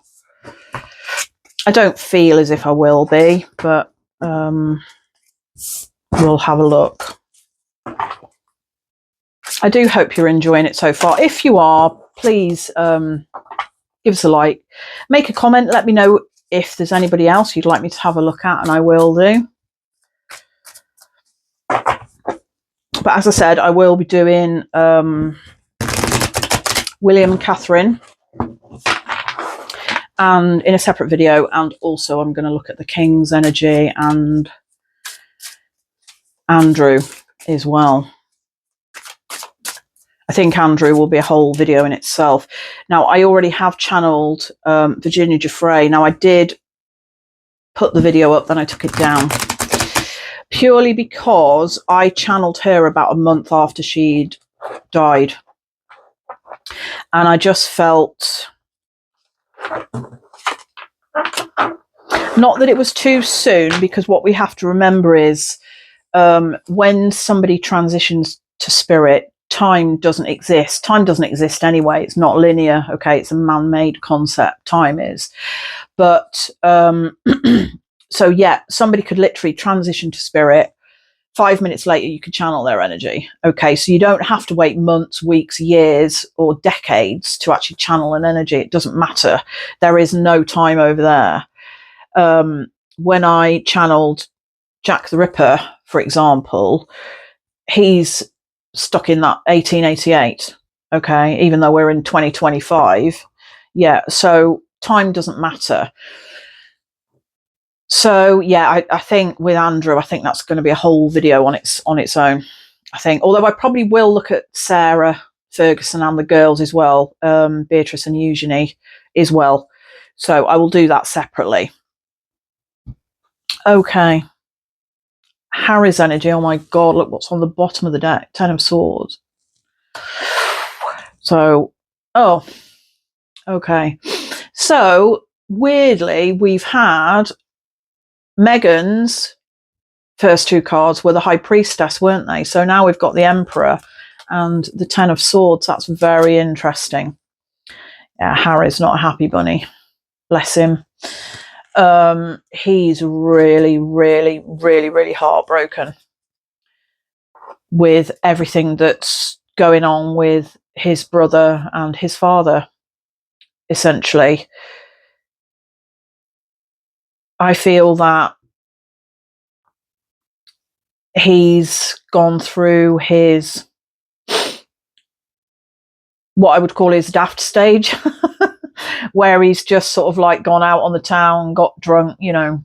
I don't feel as if I will be, but we'll have a look. I do hope you're enjoying it so far. If you are, please give us a like, make a comment, let me know if there's anybody else you'd like me to have a look at, and I will do. But as I said, I will be doing William, Catherine, and in a separate video, and also I'm going to look at the King's energy and Andrew as well. I think Andrew will be a whole video in itself. Now, I already have channeled Virginia Giuffre. Now, I did put the video up, then I took it down, purely because I channeled her about a month after she'd died. And I just felt, not that it was too soon, because what we have to remember is when somebody transitions to spirit, time doesn't exist. Time doesn't exist anyway. It's not linear. Okay, it's a man-made concept. Time is. But so yeah, somebody could literally transition to spirit. 5 minutes later, you could channel their energy. Okay, so you don't have to wait months, weeks, years, or decades to actually channel an energy. It doesn't matter. There is no time over there. When I channeled Jack the Ripper, for example, he's stuck in that 1888. Okay, even though we're in 2025. Yeah, so time doesn't matter. So yeah, I think with Andrew, I think that's going to be a whole video on its own. I think, although I probably will look at Sarah Ferguson and the girls as well, Beatrice and Eugenie as well. So I will do that separately. Okay. Harry's energy. Oh my God, look what's on the bottom of the deck. 10 of Swords. So, oh, okay. So weirdly, we've had Meghan's first two cards were the High Priestess, weren't they? So now we've got the Emperor and the 10 of Swords. That's very interesting. Yeah, Harry's not a happy bunny. Bless him. He's really, really, really, really heartbroken with everything that's going on with his brother and his father, essentially. I feel that he's gone through his, what I would call his daft stage, where he's just sort of like gone out on the town, got drunk, you know,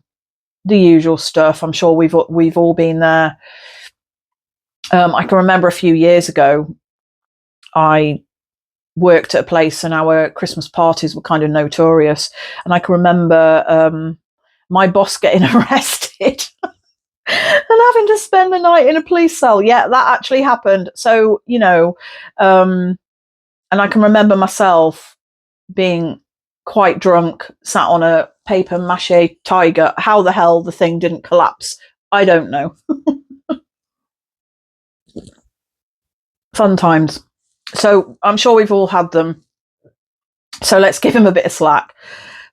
the usual stuff. I'm sure we've all been there. I can remember a few years ago, I worked at a place and our Christmas parties were kind of notorious. And I can remember my boss getting arrested and having to spend the night in a police cell. Yeah, that actually happened. So, you know, and I can remember myself being quite drunk, sat on a paper mache tiger. How the hell the thing didn't collapse, I don't know. Fun times. So I'm sure we've all had them. So let's give him a bit of slack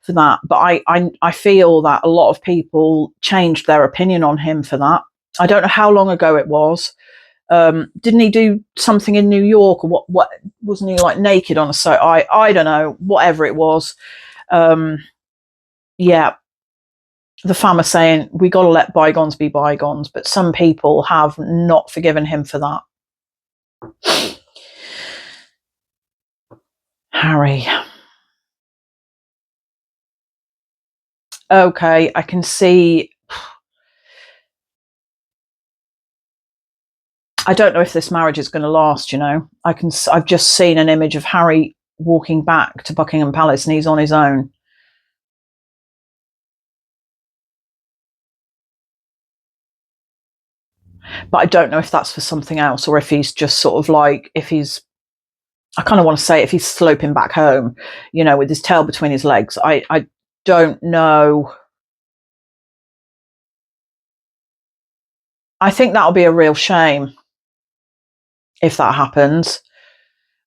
for that. But I feel that a lot of people changed their opinion on him for that. I don't know how long ago it was. Didn't he do something in New York, or what wasn't he like naked on a so I don't know, whatever it was. Yeah, the famous saying, we got to let bygones be bygones, but some people have not forgiven him for that. Harry. okay, I can see. I don't know if this marriage is going to last. I've just seen an image of Harry walking back to Buckingham Palace, and he's on his own. But I don't know if that's for something else, or if he's just sort of like, if he's, I kind of want to say, if he's sloping back home, with his tail between his legs. I don't know. I think that'll be a real shame if that happens.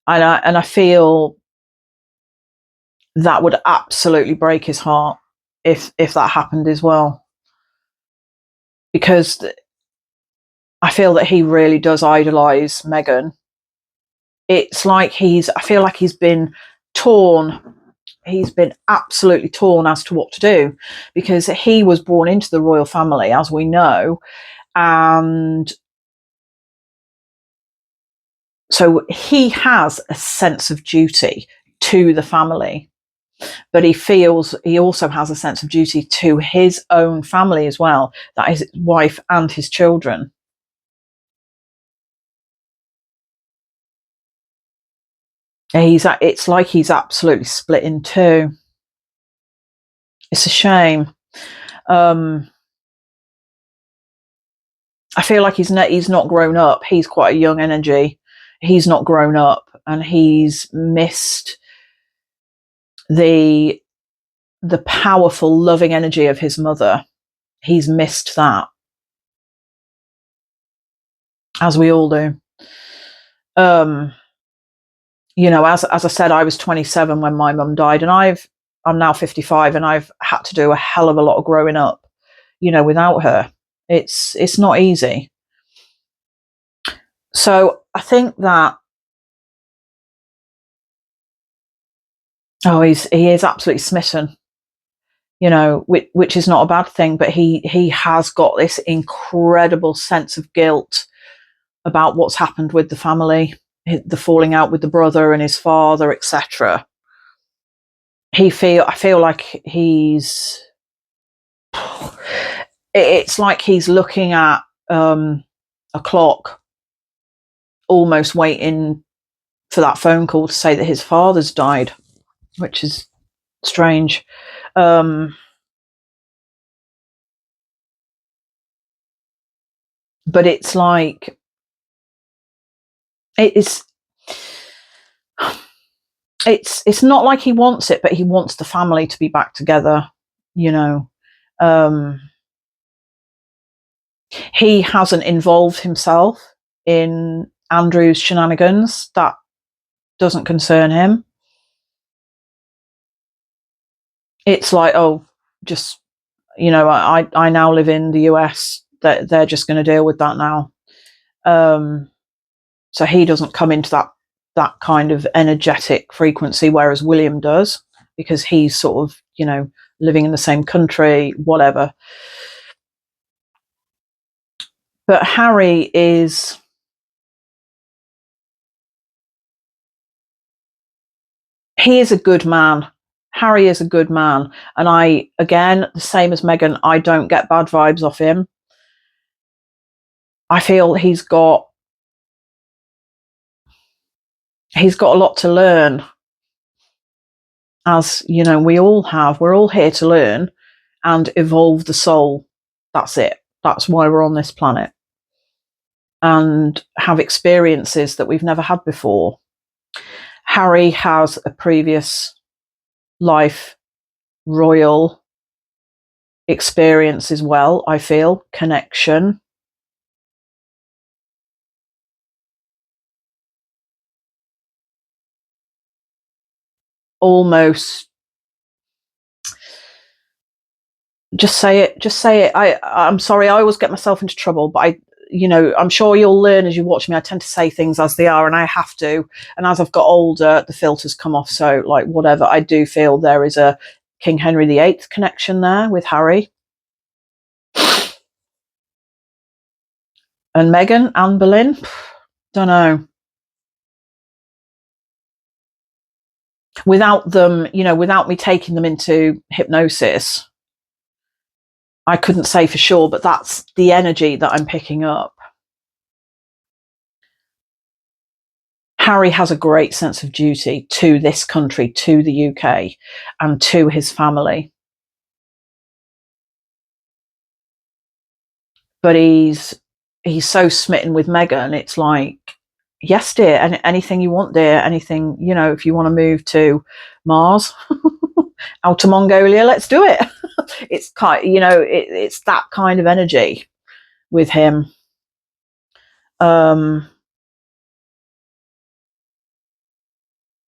And I feel that would absolutely break his heart if that happened as well. Because I feel that he really does idolise Meghan. I feel like he's been torn. He's been absolutely torn as to what to do, because he was born into the royal family, as we know, and so he has a sense of duty to the family, but he feels he also has a sense of duty to his own family as well, that is his wife and his children. It's like he's absolutely split in two. It's a shame. I feel like he's not grown up. He's quite a young energy. He's not grown up, and he's missed the powerful, loving energy of his mother. He's missed that, as we all do. As I said, I was 27 when my mum died, and I'm now 55, and I've had to do a hell of a lot of growing up, without her. It's not easy. So I think that, he is absolutely smitten, which is not a bad thing, but he has got this incredible sense of guilt about what's happened with the family, the falling out with the brother and his father, etc. I feel like it's like he's looking at a clock, almost waiting for that phone call to say that his father's died, which is strange. But it's like, it's it's not like he wants it, but he wants the family to be back together. You know, um, he hasn't involved himself in Andrew's shenanigans. That doesn't concern him. It's like, oh, just I now live in the US. That they're just going to deal with that now. So he doesn't come into that kind of energetic frequency, whereas William does, because he's sort of, living in the same country, whatever. But Harry is, he is a good man. Harry is a good man. And again, the same as Meghan, I don't get bad vibes off him. I feel he's got a lot to learn, as we all have. We're all here to learn and evolve the soul. That's it. That's why we're on this planet, and have experiences that we've never had before. Harry has a previous life royal experience as well, I feel, connection. Almost, just say it. I'm sorry, I always get myself into trouble, but I'm sure you'll learn as you watch me. I tend to say things as they are, and I have to. And as I've got older, the filters come off. So, like, whatever, I do feel there is a King Henry VIII connection there with Harry. And Meghan, Anne Boleyn, don't know. Without them, without me taking them into hypnosis, I couldn't say for sure, but that's the energy that I'm picking up. Harry has a great sense of duty to this country, to the UK, and to his family. But he's so smitten with Meghan. It's like, yes, dear, anything you want, dear, anything, if you want to move to Mars, out to Mongolia, let's do it. It's it's that kind of energy with him.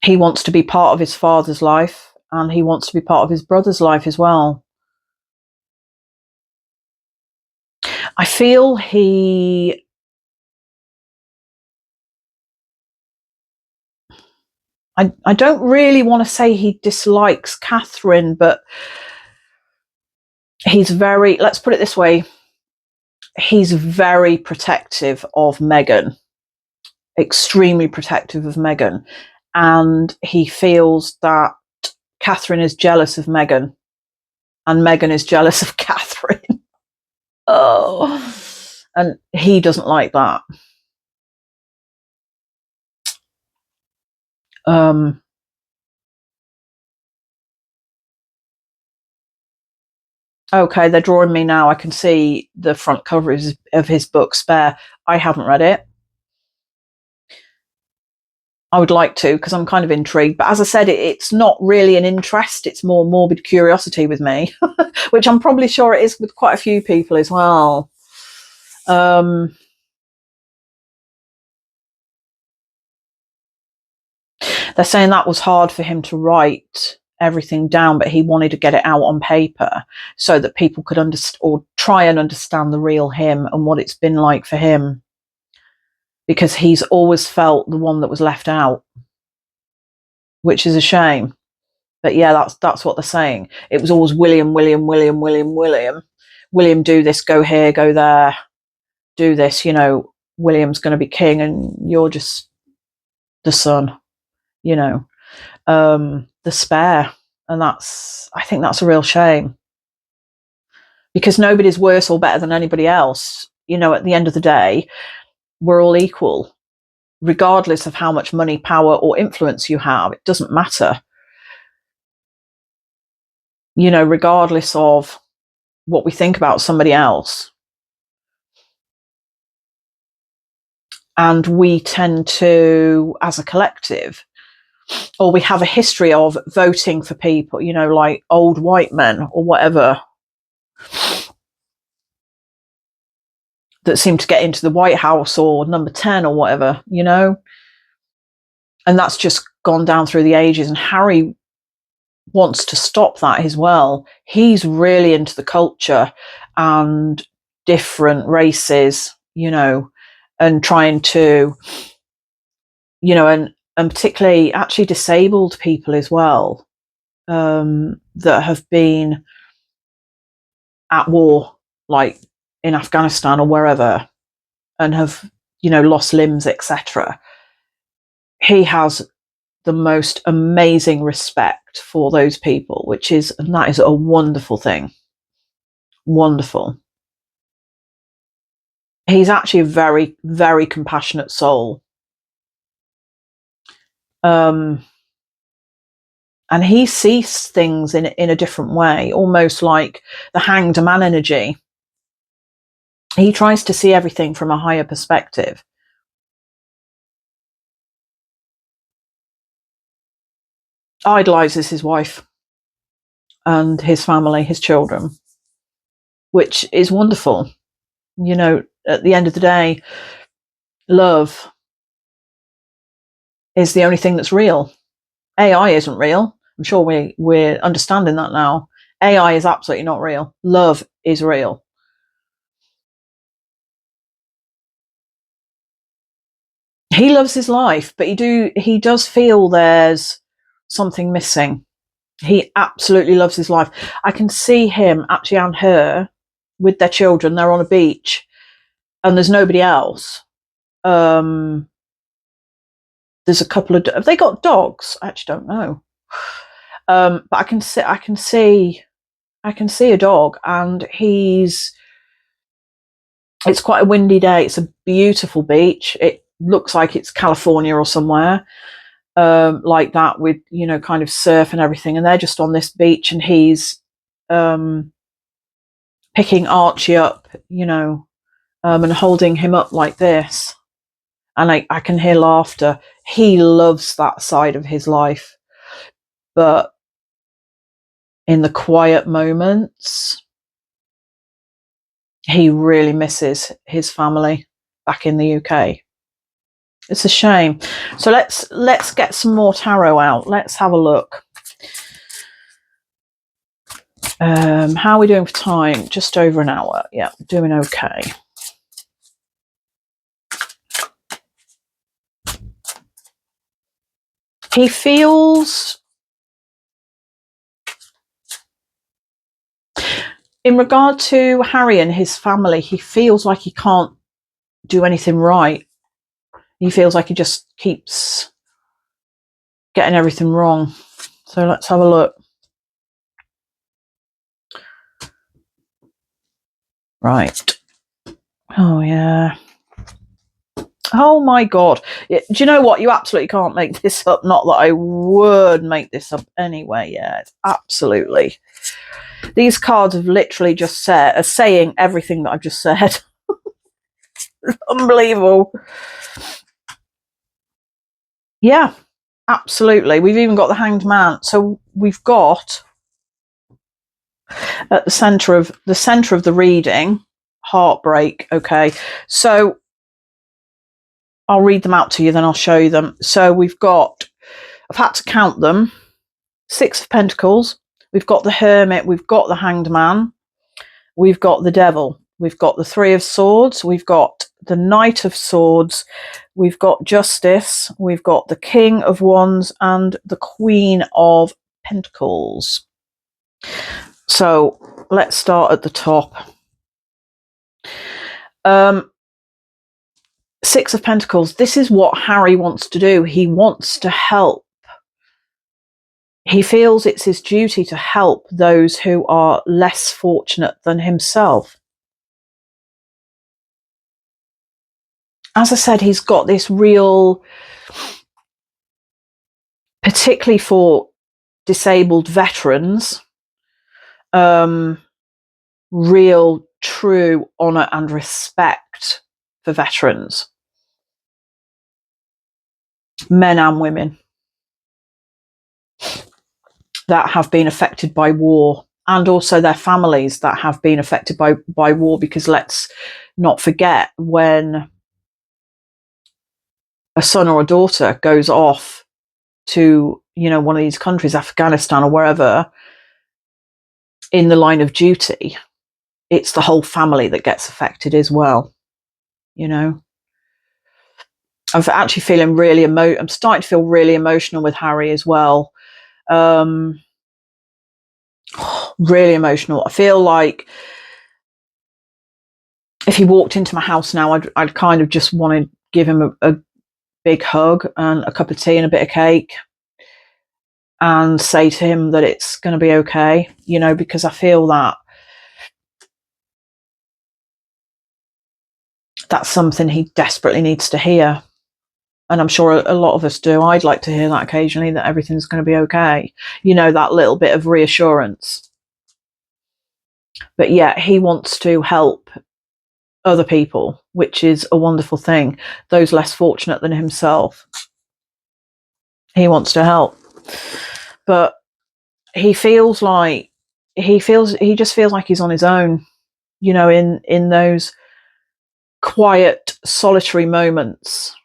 He wants to be part of his father's life, and he wants to be part of his brother's life as well. I feel I don't really want to say he dislikes Catherine, but he's let's put it this way, he's very protective of Meghan, extremely protective of Meghan. And he feels that Catherine is jealous of Meghan, and Meghan is jealous of Catherine. Oh, and he doesn't like that. Okay, they're drawing me now. I can see the front cover of his book, Spare. I haven't read it. I would like to, because I'm kind of intrigued. But as I said, it's not really an interest. It's more morbid curiosity with me, which I'm probably sure it is with quite a few people as well. They're saying that was hard for him to write everything down, but he wanted to get it out on paper so that people could understand, or try and understand, the real him and what it's been like for him, because he's always felt the one that was left out, which is a shame. But yeah, that's what they're saying. It was always William, William, William, William, William. William, do this, go here, go there, do this. William's going to be king, and you're just the son. The spare, and I think that's a real shame, because nobody's worse or better than anybody else. At the end of the day, we're all equal, regardless of how much money, power, or influence you have. It doesn't matter. Regardless of what we think about somebody else. And we tend to, as a collective, or we have a history of voting for people, like old white men or whatever, that seem to get into the White House, or number 10 or whatever, and that's just gone down through the ages. And Harry wants to stop that as well. He's really into the culture and different races, and trying to, and particularly actually disabled people as well, that have been at war, like in Afghanistan or wherever, and have, lost limbs, etc. He has the most amazing respect for those people, and that is a wonderful thing. Wonderful. He's actually a very, very compassionate soul. And he sees things in a different way, almost like the hanged man energy. He tries to see everything from a higher perspective. Idolizes his wife and his family, his children, which is wonderful. At the end of the day, love is the only thing that's real. AI isn't real. I'm sure we're understanding that now. AI is absolutely not real. Love is real. He loves his life, but he does feel there's something missing. He absolutely loves his life. I can see him actually, and her, with their children. They're on a beach, and there's nobody else. There's a couple of. Have they got dogs? I actually don't know. But I can see I can see a dog, and it's quite a windy day. It's a beautiful beach. It looks like it's California or somewhere like that, with, kind of surf and everything. And they're just on this beach, and he's picking Archie up, and holding him up like this. And I can hear laughter. He loves that side of his life. But in the quiet moments, he really misses his family back in the UK. It's a shame. So let's get some more tarot out. Let's have a look. How are we doing for time? Just over an hour. Yeah, doing okay. He feels, in regard to Harry and his family, he feels like he can't do anything right. He feels like he just keeps getting everything wrong. So let's have a look. Right. Oh, yeah. Oh, my God. Do you know what? You absolutely can't make this up. Not that I would make this up anyway. Yeah, it's absolutely. These cards have literally just are saying everything that I've just said. Unbelievable. Yeah, absolutely. We've even got the Hanged Man. So we've got at the center of the reading, heartbreak. Okay, so I'll read them out to you, then I'll show you them. So we've got, I've had to count them, 6 of Pentacles, we've got the Hermit, we've got the Hanged Man, we've got the Devil, we've got the 3 of Swords, we've got the Knight of Swords, we've got Justice, we've got the King of Wands, and the Queen of Pentacles. So let's start at the top. 6 of Pentacles. This is what Harry wants to do. He wants to help. He feels it's his duty to help those who are less fortunate than himself. As I said, he's got this real, particularly for disabled veterans, real, true honour and respect for veterans, men and women, that have been affected by war, and also their families that have been affected by war. Because let's not forget, when a son or a daughter goes off to, one of these countries, Afghanistan or wherever, in the line of duty, it's the whole family that gets affected as well. I'm actually feeling really I'm starting to feel really emotional with Harry as well. Really emotional. I feel like if he walked into my house now, I'd kind of just want to give him a big hug and a cup of tea and a bit of cake, and say to him that it's going to be okay, because I feel that that's something he desperately needs to hear. And I'm sure a lot of us do. I'd like to hear that occasionally, that everything's going to be okay. That little bit of reassurance. But yeah, he wants to help other people, which is a wonderful thing. Those less fortunate than himself, he wants to help. But he just feels like he's on his own, in those quiet, solitary moments.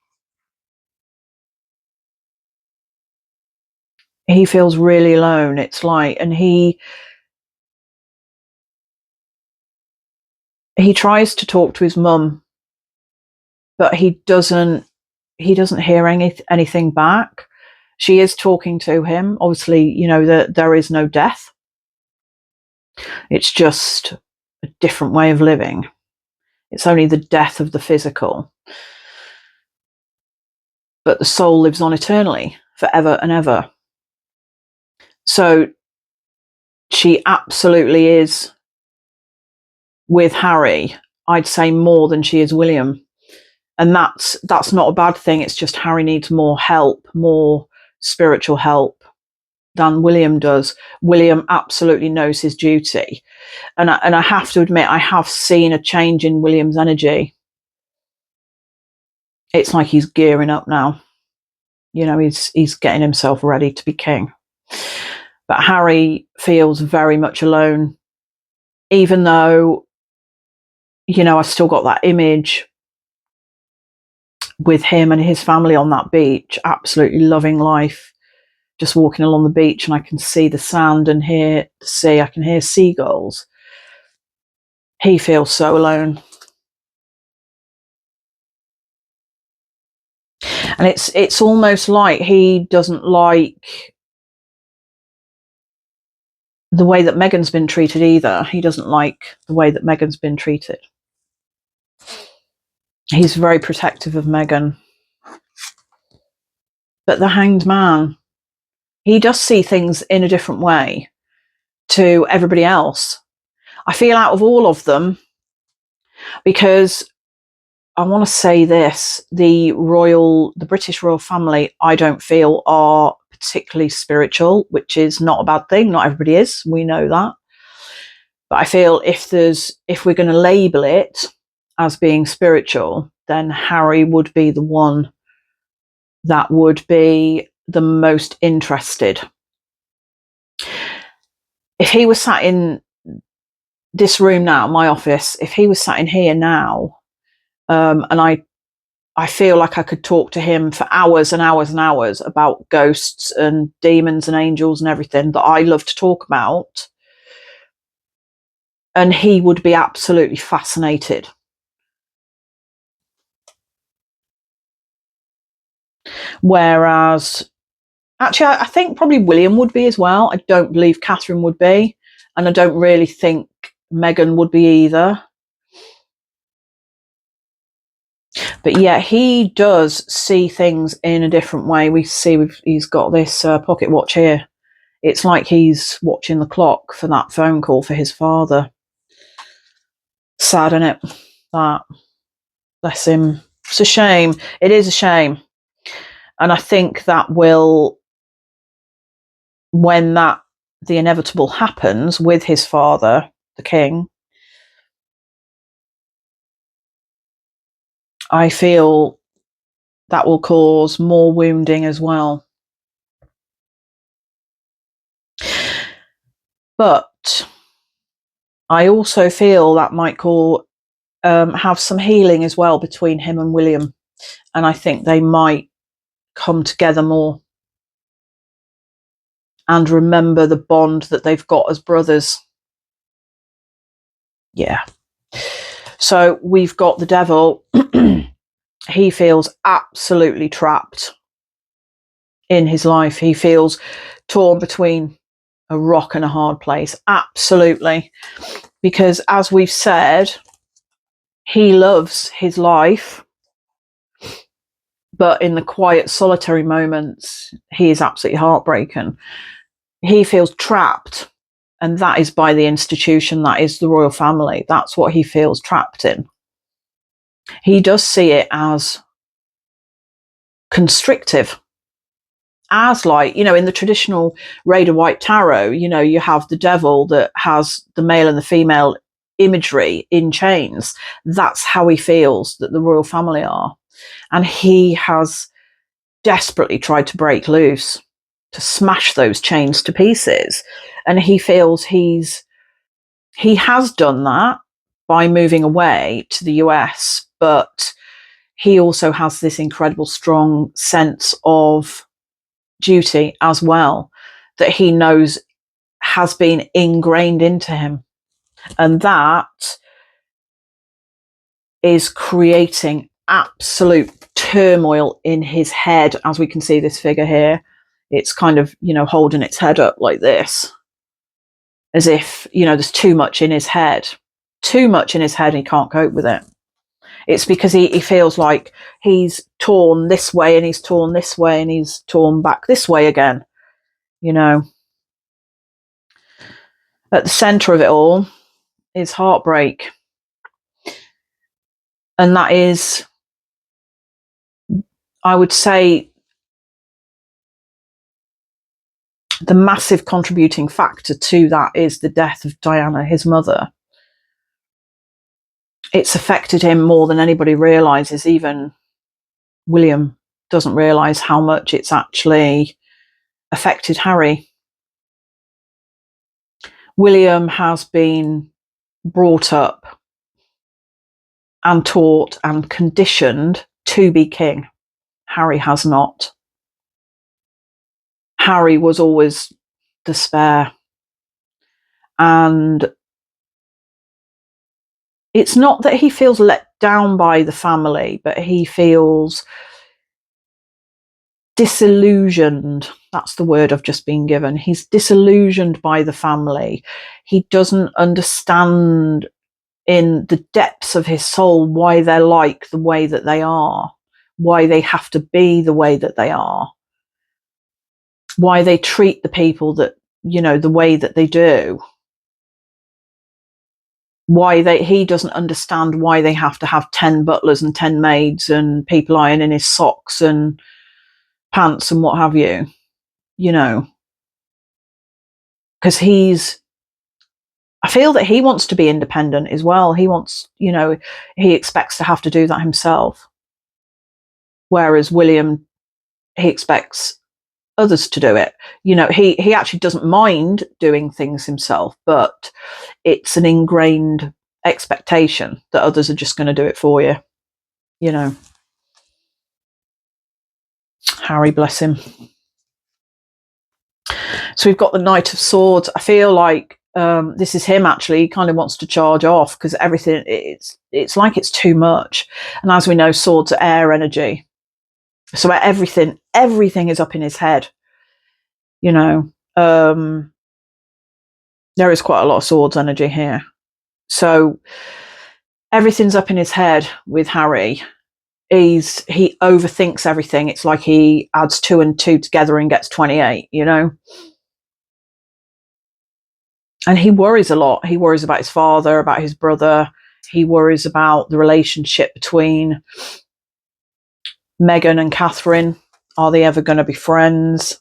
He feels really alone. It's like, and he tries to talk to his mum, but he doesn't hear anything back. She is talking to him. Obviously, there is no death. It's just a different way of living. It's only the death of the physical. But the soul lives on eternally, forever and ever. So she absolutely is with Harry. I'd say more than she is William. And that's not a bad thing. It's just Harry needs more help, more spiritual help than William does. William absolutely knows his duty. And I have to admit, I have seen a change in William's energy. It's like he's gearing up now. You know, he's getting himself ready to be king. But Harry feels very much alone, even though, you know, I've still got that image with him and his family on that beach, absolutely loving life, just walking along the beach, and I can see the sand and hear the sea. I can hear seagulls. He feels so alone. And it's almost like he doesn't like the way that Meghan's been treated either. He doesn't like the way that Meghan's been treated. He's very protective of Meghan. But the Hanged Man, he does see things in a different way to everybody else. I feel out of all of them, because I want to say this, the British royal family, I don't feel are particularly spiritual, which is not a bad thing. Not everybody is. We know that. But I feel if we're going to label it as being spiritual, then Harry would be the one that would be the most interested. If he was sat in this room now, my office, if he was sat in here now, and I feel like I could talk to him for hours and hours and hours about ghosts and demons and angels and everything that I love to talk about. And he would be absolutely fascinated. Whereas, actually, I think probably William would be as well. I don't believe Catherine would be. And I don't really think Meghan would be either. But yeah, he does see things in a different way. We see he's got this pocket watch here. It's like he's watching the clock for that phone call for his father. Sad, isn't it? That, bless him. It's a shame. It is a shame. And I think that will, when the inevitable happens with his father, the king, I feel that will cause more wounding as well. But I also feel that might have some healing as well between him and William. And I think they might come together more and remember the bond that they've got as brothers. Yeah. So we've got the devil. He feels absolutely trapped in his life. He feels torn between a rock and a hard place. Absolutely. Because as we've said, he loves his life, but in the quiet, solitary moments, he is absolutely heartbroken. He feels trapped, and that is by the institution, that is the royal family. That's what he feels trapped in. He does see it as constrictive, as like, you know, in the traditional Rider Waite tarot, you know, you have the devil that has the male and the female imagery in chains. That's how he feels that the royal family are. And he has desperately tried to break loose, to smash those chains to pieces. And he feels he has done that by moving away to the US, but he also has this incredible strong sense of duty as well, that he knows has been ingrained into him. And that is creating absolute turmoil in his head. As we can see this figure here, it's kind of, you know, holding its head up like this, as if, you know, there's too much in his head. Too much in his head and he can't cope with it. It's because he feels like he's torn this way and he's torn this way and he's torn back this way again, you know. At the centre of it all is heartbreak. And that is, I would say, the massive contributing factor to that is the death of Diana, his mother. It's affected him more than anybody realises. Even William doesn't realise how much it's actually affected Harry. William has been brought up and taught and conditioned to be king. Harry has not. Harry was always the spare. And it's not that he feels let down by the family, but he feels disillusioned. That's the word I've just been given. He's disillusioned by the family. He doesn't understand in the depths of his soul why they're like the way that they are, why they have to be the way that they are, why they treat the people that, you know, the way that they do, he doesn't understand why they have to have 10 butlers and 10 maids and people ironing his socks and pants and what have you, you know, because I feel that he wants to be independent as well. He wants, you know, he expects to have to do that himself. Whereas William, he expects others to do it. You know, he actually doesn't mind doing things himself, but it's an ingrained expectation that others are just going to do it for you, you know. Harry, bless him. So we've got the Knight of Swords. I feel like this is him actually. He kind of wants to charge off because everything, it's like it's too much. And as we know, swords are air energy. So everything is up in his head, you know. There is quite a lot of swords energy here. So everything's up in his head with Harry. He overthinks everything. It's like he adds 2 and 2 together and gets 28, you know. And he worries a lot. He worries about his father, about his brother. He worries about the relationship between Meghan and Catherine. Are they ever going to be friends?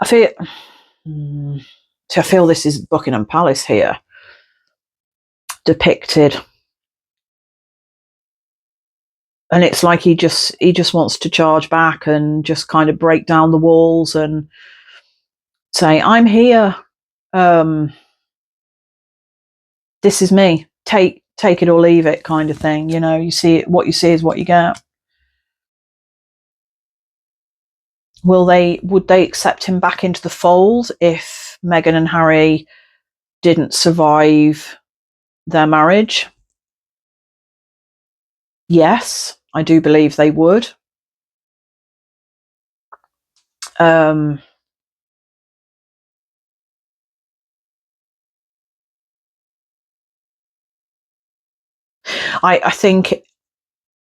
I feel this is Buckingham Palace here depicted, and it's like he just wants to charge back and just kind of break down the walls and say, "I'm here. This is me. Take it or leave it," kind of thing. You know, you see it. What you see is what you get. Would they accept him back into the fold if Meghan and Harry didn't survive their marriage? Yes, I do believe they would. I think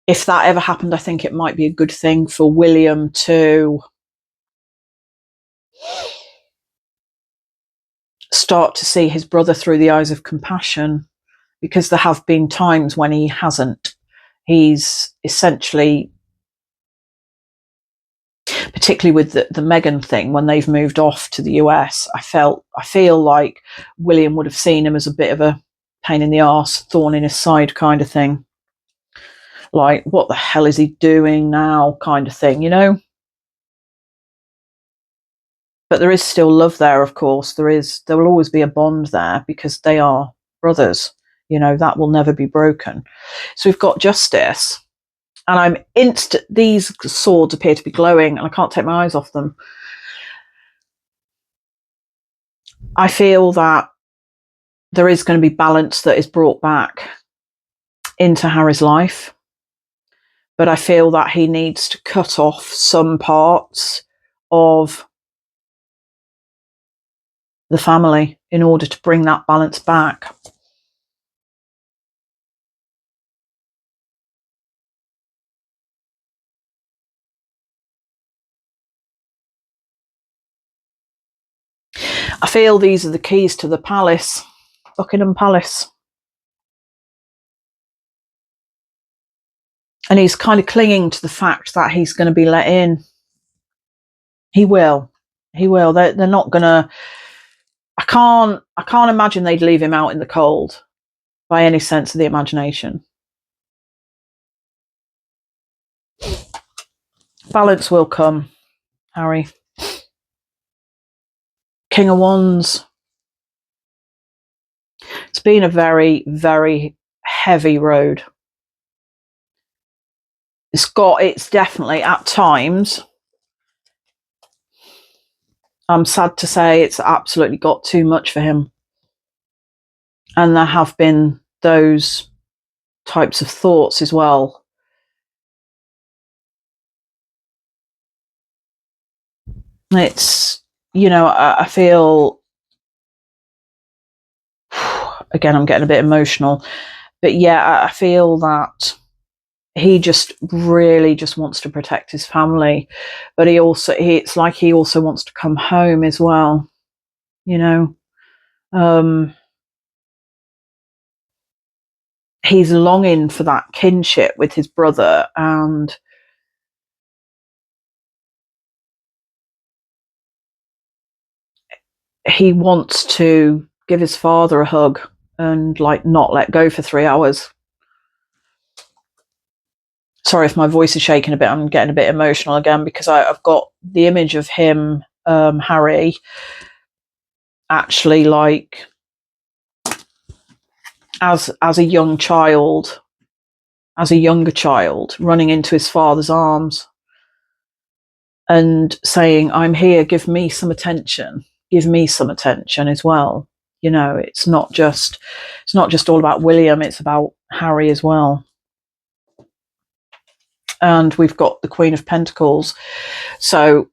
if that ever happened, I think it might be a good thing for William to start to see his brother through the eyes of compassion, because there have been times when he hasn't. He's essentially, particularly with the Meghan thing, when they've moved off to the US, I feel like William would have seen him as a bit of a pain in the arse, thorn in his side kind of thing. Like, what the hell is he doing now kind of thing, you know? But there is still love there, of course. There will always be a bond there because they are brothers. You know, that will never be broken. So we've got Justice, and these swords appear to be glowing and I can't take my eyes off them. I feel that there is going to be balance that is brought back into Harry's life, but I feel that he needs to cut off some parts of the family in order to bring that balance back. I feel these are the keys to the palace, Buckingham Palace. And he's kind of clinging to the fact that he's going to be let in. He will. He will. They're not going to... I can't imagine they'd leave him out in the cold by any sense of the imagination. Balance will come, Harry. King of Wands. It's been a very, very heavy road. It's definitely at times, I'm sad to say, it's absolutely got too much for him. And there have been those types of thoughts as well. It's, I feel, again, I'm getting a bit emotional, but yeah, I feel that he just really just wants to protect his family, but it's like he also wants to come home as well, he's longing for that kinship with his brother, and he wants to give his father a hug and not let go for 3 hours. Sorry if my voice is shaking a bit. I'm getting a bit emotional again because I've got the image of him, Harry, actually as a young child, as a younger child, running into his father's arms and saying, "I'm here, give me some attention as well." It's not just all about William, it's about Harry as well. And we've got the Queen of Pentacles. So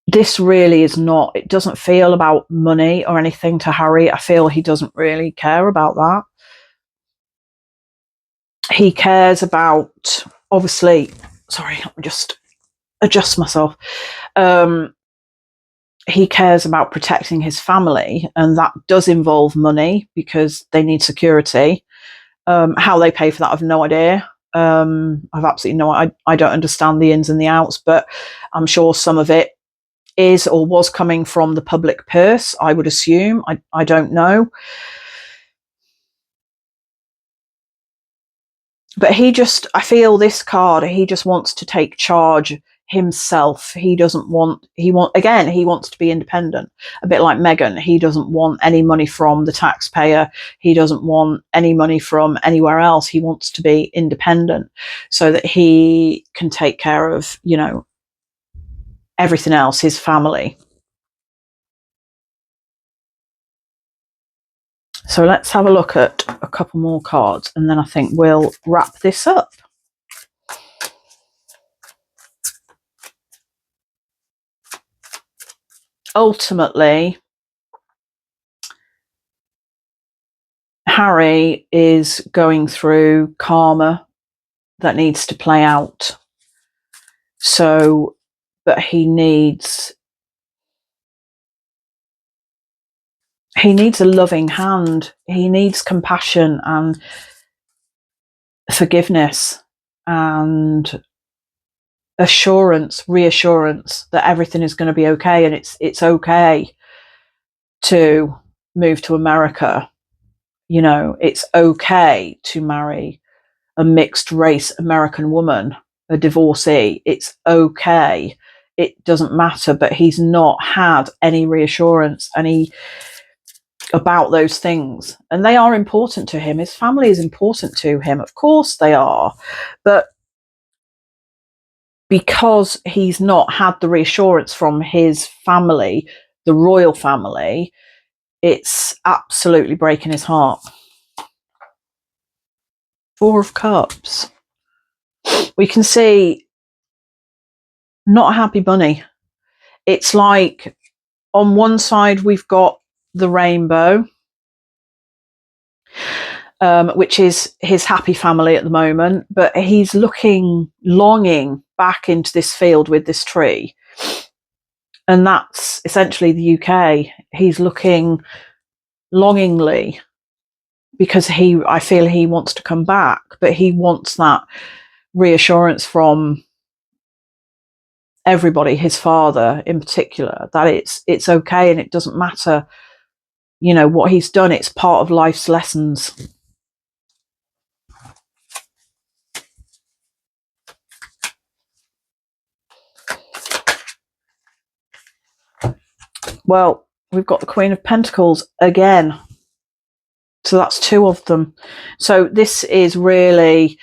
this really is not, it doesn't feel about money or anything to Harry. I feel he doesn't really care about that. He cares about, obviously, sorry, let me just adjust myself. He cares about protecting his family, and that does involve money because they need security. How they pay for that, I've no idea. I've absolutely no, I don't understand the ins and the outs, but I'm sure some of it is or was coming from the public purse, I would assume. I don't know. But I feel this card, he just wants to take charge himself. He wants to be independent, a bit like Meghan. He doesn't want any money from the taxpayer. He doesn't want any money from anywhere else. He wants to be independent so that he can take care of, everything else, his family. So let's have a look at a couple more cards and then I think we'll wrap this up. Ultimately, Harry is going through karma that needs to play out. So, but he needs a loving hand. He needs compassion and forgiveness and reassurance that everything is going to be okay, and it's okay to move to America. It's okay to marry a mixed race American woman, a divorcee. It's okay. It doesn't matter, but he's not had any reassurance about those things, and they are important to him. His family is important to him, of course they are, but because he's not had the reassurance from his family, the royal family, it's absolutely breaking his heart. Four of Cups. We can see not a happy bunny. It's like on one side we've got the rainbow, which is his happy family at the moment, but he's longing back into this field with this tree. And that's essentially the UK. He's looking longingly because I feel he wants to come back, but he wants that reassurance from everybody, his father in particular, that it's okay and it doesn't matter, what he's done. It's part of life's lessons. Well, we've got the Queen of Pentacles again. So that's 2 of them. So this is really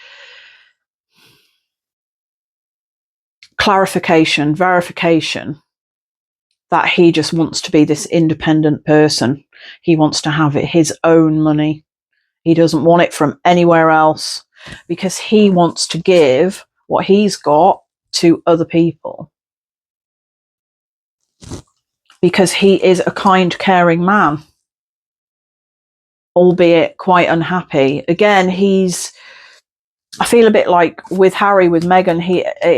clarification, verification that he just wants to be this independent person. He wants to have his own money. He doesn't want it from anywhere else because he wants to give what he's got to other people. Because he is a kind, caring man, albeit quite unhappy. Again, I feel a bit like with Harry, with Meghan,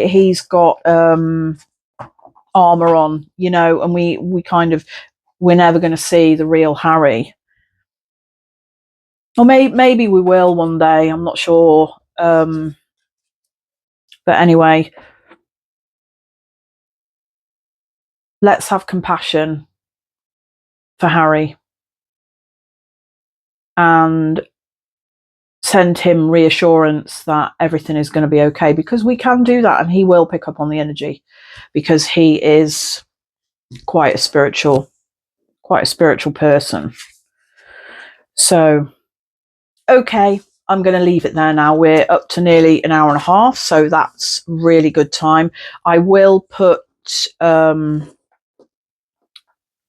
he's got armor on, and we kind of, we're never going to see the real Harry. Or maybe we will one day, I'm not sure. But anyway, let's have compassion for Harry and send him reassurance that everything is going to be okay, because we can do that, and he will pick up on the energy because he is quite a spiritual person. So, okay, I'm going to leave it there now. We're up to nearly an hour and a half, so that's really good time. I will put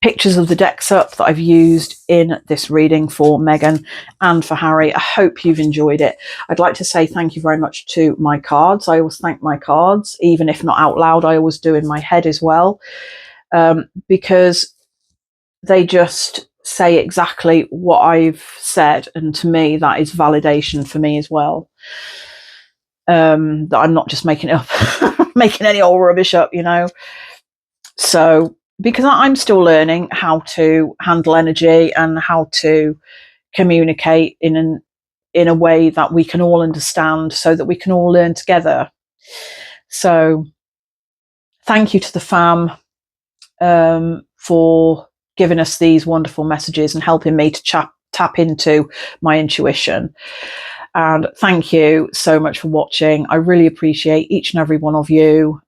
pictures of the decks up that I've used in this reading for Meghan and for Harry. I hope you've enjoyed it. I'd like to say thank you very much to my cards. I always thank my cards, even if not out loud, I always do in my head as well, because they just say exactly what I've said, and to me that is validation for me as well, that I'm not just making it up making any old rubbish up, so because I'm still learning how to handle energy and how to communicate in a way that we can all understand, so that we can all learn together. So thank you to the fam for giving us these wonderful messages and helping me to tap into my intuition. And thank you so much for watching. I really appreciate each and every one of you.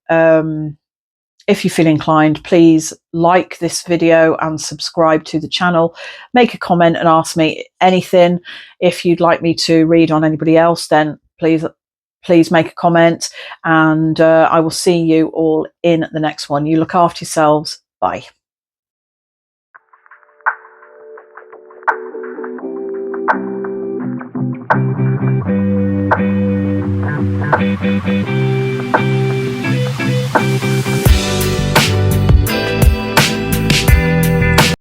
If you feel inclined, please like this video and subscribe to the channel. Make a comment and ask me anything. If you'd like me to read on anybody else, then please make a comment, and I will see you all in the next one. You look after yourselves. Bye.